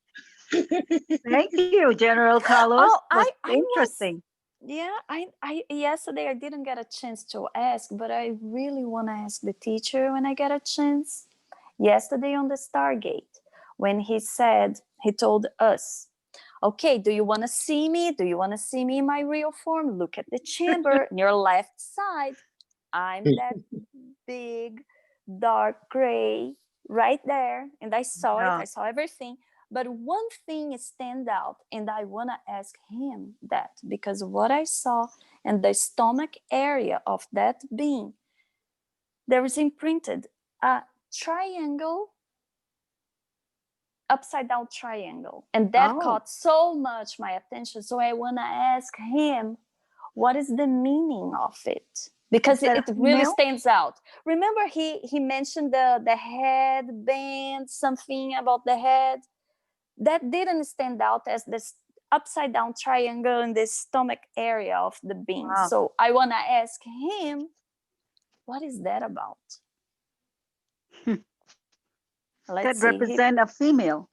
Thank you, General Carlos. Oh, Was I was interesting. yeah, I yesterday I didn't get a chance to ask, but I really want to ask the teacher when I get a chance. Yesterday on the Stargate, when he said, he told us, okay, do you want to see me? Do you want to see me in my real form? Look at the chamber on your left side. I'm that big, dark gray right there. And I saw it, Yeah. I saw everything. But one thing stand out, and I want to ask him that because what I saw in the stomach area of that being, there is imprinted a triangle, upside down triangle. And that Oh. caught so much my attention. So I want to ask him, what is the meaning of it? Because Is that it a really female? stands out. Remember he mentioned the headband, something about the head. That didn't stand out as this upside down triangle in the stomach area of the being. Wow. So I want to ask him, what is that about? Let's That see. represent a female.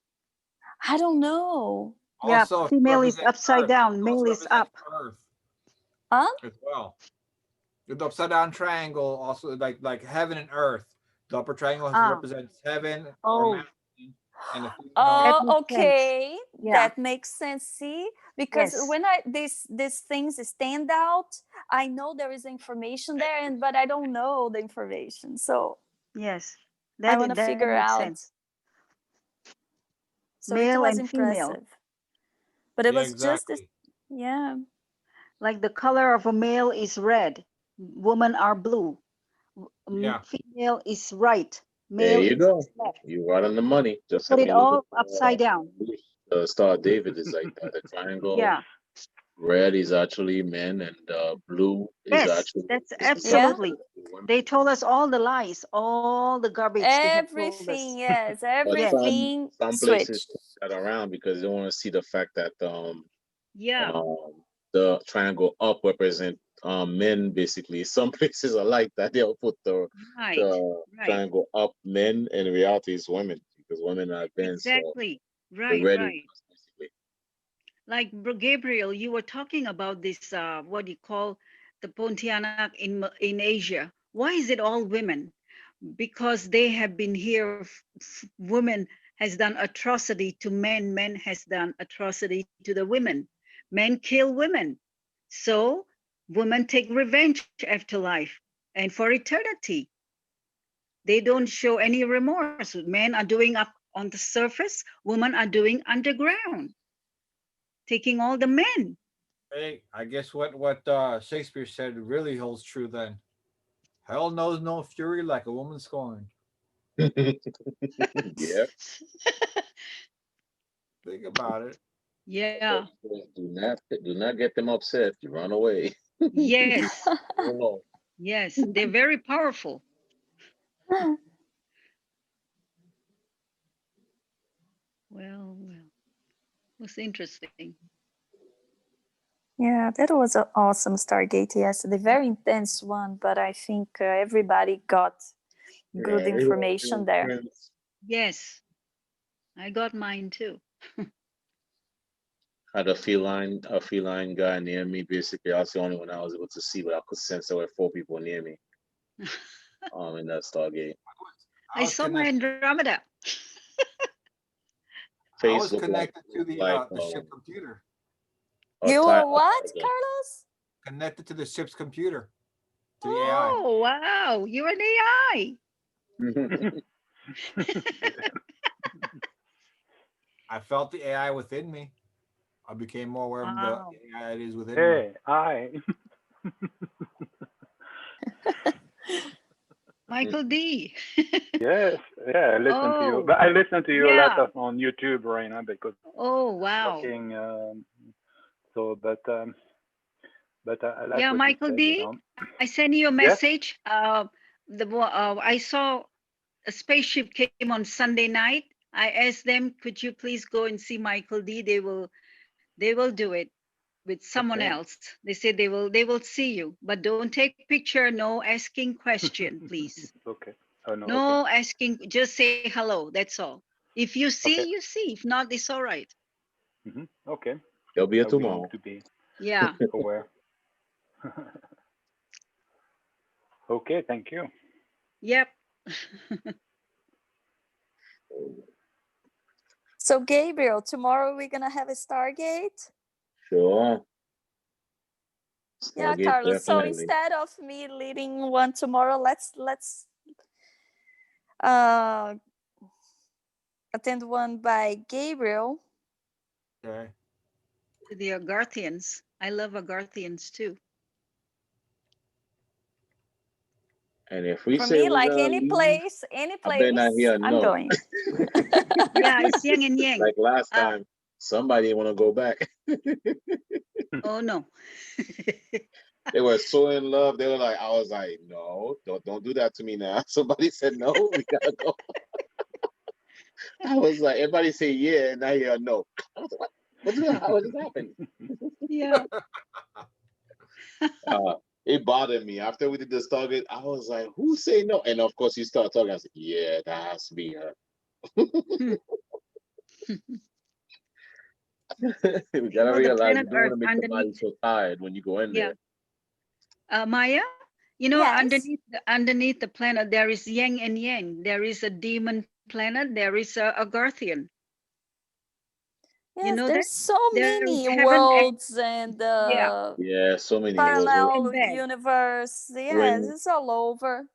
I don't know. Yeah, Also, female is represents upside Earth. down, It male also is up. represents Earth Huh? as well. The upside down triangle also like heaven and earth. The upper triangle Ah. represents heaven or Oh. mountain, and the female. That Oh, makes okay. Yeah. That makes sense. See, because Yes. when these things stand out, I know there is information there, and but I don't know the information. So Yes. I want to that figure makes out. sense. So it Male was and female. impressive. But it Yeah, was just exactly. yeah. Like the color of a male is red, women are blue. Yeah. Female is right, There male you is go. left. You right on the money. Just Put like it when you look all at upside down. Star David is like that. The triangle, Yeah. red is actually men, and blue is Yes, actually that's is absolutely. women. They told us all the lies, all the garbage they have told us. Everything, yes, But everything some places switched. turn that around because they want to see the fact that Yeah. the triangle up represent men basically. Some places are like that. They'll put the Right. Right. triangle up men, and in reality it's women because women are advanced. Exactly. So Right. the red is Right. basically. Like Gabriel, you were talking about this, what you call the Pontianak in Asia. Why is it all women? Because they have been here, women has done atrocity to men, men has done atrocity to the women. Men kill women. So women take revenge after life and for eternity. They don't show any remorse. Men are doing up on the surface, women are doing underground, taking all the men. Hey, I guess what Shakespeare said really holds true then. Hell knows no fury like a woman scorned. Yeah. Think about it. Yeah. Do not get them upset. You run away. Yes. Oh, Yes. They're very powerful. Well, it was interesting. Yeah, that was an awesome Stargate yesterday. Very intense one, but I think everybody got good yeah, information there. Yes. I got mine too. had a feline guy near me. Basically, I was the only one I was able to see, but I could sense there were 4 people near me. In that Stargate. I was saw my connected, Andromeda. I was Face looked connected to like the ship computer. You were what, tiger. Carlos? Connected to the ship's computer. To the AI. Oh, wow. You're an AI. I felt the AI within me. I became more aware of Wow. the AI that is within me. Hey, I. Michael D. Yes, yeah, I listen to you. Oh, But I listen to you a lot yeah. on YouTube right now because Oh, wow. talking. So, but I like Yeah, what you Michael said. D. I sent you a Yes. message. I saw a spaceship came on Sunday night. I asked them, could you please go and see Michael D? They will do it with someone Okay. else. They said they will see you, but don't take picture. No asking question, please. Okay. Oh no. Okay. No asking. Just say hello. That's all. If you see, Okay. you see. If not, it's all right. Okay. There'll be a I will tomorrow. need to be Yeah. aware. Okay. Thank you. Yep. So Gabriel, tomorrow we're gonna have a Stargate. Sure. Yeah, Stargate, Carlos. So definitely. instead of me leading one tomorrow, let's uh attend one by Gabriel. Okay. The Agarthians. I love Agarthians too. And if we For say me, we're like gonna any leave, place, I better not hear I'm no. going. Yeah, it's yin and yang. Like last time, somebody want to go back. Oh no. They were so in love. They were like, I was like, no, don't do that to me now. Somebody said no, we gotta go. I was like, everybody say yeah, and I hear no. I was like, what just happened? Yeah. It bothered me after we did the Stargate. I was like, who say no? And of course, you start talking. I said, yeah, that has to be her. We gotta The realize you planet don't want Earth to make the body underneath. so tired when you go in Yeah. there. Maya, you know, Yes. underneath the planet, there is yin and yang. There is a demon planet. There is a Agarthian. Yes, You know there's that? so There is many heaven and worlds and yeah. Yeah, so many. parallel and bad. universe. Yes, When it's all over.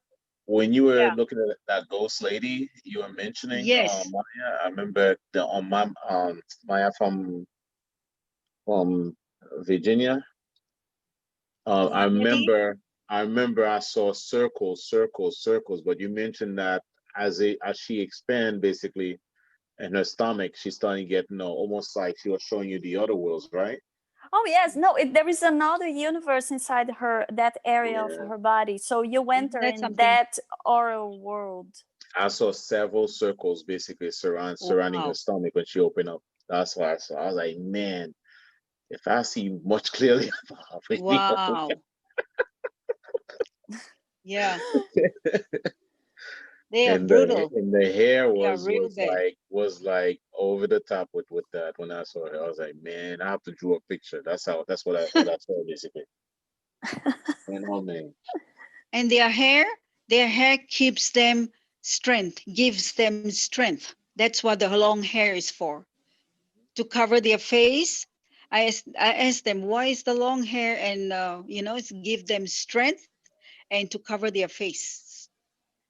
when you were Yeah. looking at that ghost lady you were mentioning, Yes. Maya, I remember the on my Maya from Virginia. I Yeti? remember I saw circles, but you mentioned that as she expand basically in her stomach, she's starting to get almost like she was showing you the other worlds, right? Oh yes, no, there is another universe inside that area of Yeah. her body. So you enter That's in something. that oral world. I saw several circles basically surrounding her Wow. stomach when she opened up. That's what I saw. I was like, man, if I see much clearly, I'll be Wow. Yeah. They are and brutal. the hair They are real bad. was like over the top with that when I saw it. I was like, man, I have to draw a picture. That's what I saw basically. And oh man. And their hair keeps them strength, gives them strength. That's what the long hair is for. To cover their face. I asked them, why is the long hair? And it's give them strength and to cover their face,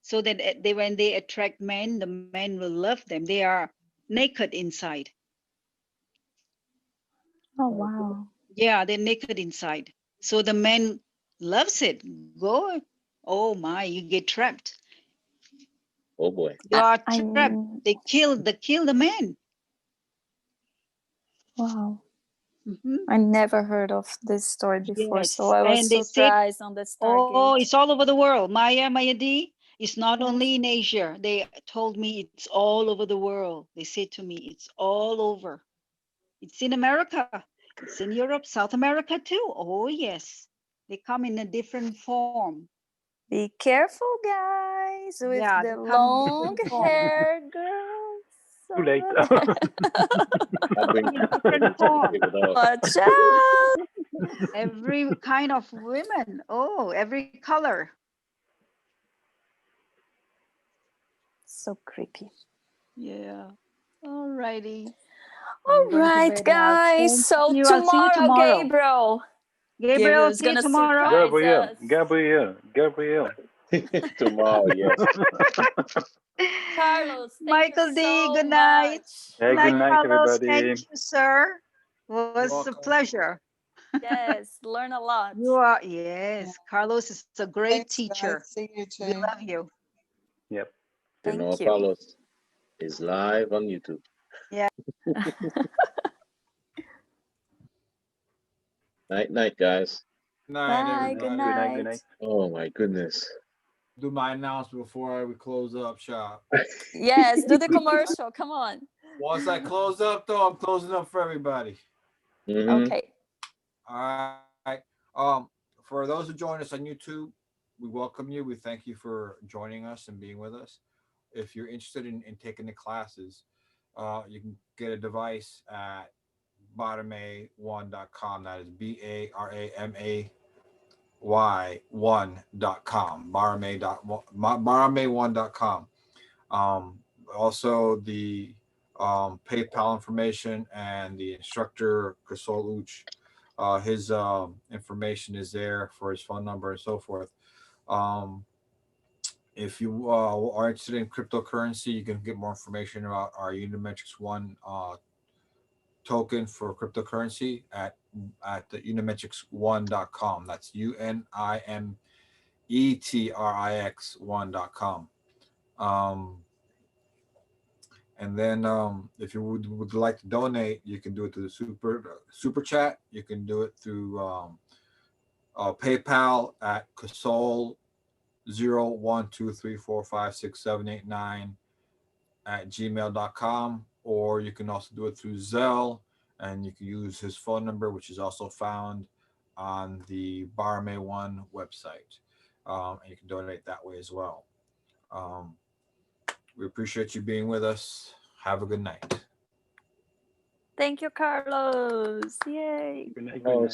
so that when they attract men, the men will love them. They are naked inside. Oh wow. Yeah, they're naked inside. So the man loves it. Go. Oh my, you get trapped. Oh boy. You are I trapped. mean, They kill the man. wow. Mhm. I never heard of this story before, Yes. so I was And they said, surprised on the oh, Stargate. it's all over the world. Maya D, it's not Yes. only in Asia. They told me it's all over the world. They said to me, it's all over. It's in America. It's in Europe, South America too. Oh, yes. They come in a different form. Be careful, guys, with Yeah, the they come in long different form. hair girls. Too late. I'll bring In different form. it off. Watch out. Every kind of women. Oh, every color. So creepy. Yeah. All righty. All I'm going to right, bed now. guys. Thank So you. I'll see you tomorrow. Gabriel. Gabriel, Gabriel's see you gonna tomorrow. surprise Gabriel, us. Gabriel. Tomorrow, yes. Carlos, thank Michael you D, so good night. much. Hey, Good night, good night, Carlos. everybody. Thank you, sir. It was a welcome. pleasure. Yes, learn a lot. You are, yes. Carlos is a great Thanks, teacher. guys. See you We too. love you. Yep. General Thank you. Carlos is live on YouTube. Night, night, guys. Night, Bye. everybody. Good Good night, night. good night. Oh my goodness. Do my announcement before we close up shop. Yes, do the commercial. Come on. Once I close up, though, I'm closing up for everybody. Mhm. Okay. All right. For those who join us on YouTube, we welcome you. We thank you for joining us and being with us. If you're interested in taking the classes, you can get a device at barame1.com. That is BARAMAY1.com. Barame1.com. Also the PayPal information and the instructor Kasol Uch. His information is there for his phone number and so forth. If you are interested in cryptocurrency, you can get more information about our Unimetrics One token for cryptocurrency at the unimetrics1.com. That's UNIMETRIX1.com. And then if you would like to donate, you can do it through the super chat. You can do it through PayPal at Kasol 0123456789 at gmail.com, or you can also do it through Zelle, and you can use his phone number, which is also found on the Barame One website, and you can donate that way as well. We appreciate you being with us. Have a good night. Thank you, Carlos. Yay. Good night, Oh, good night.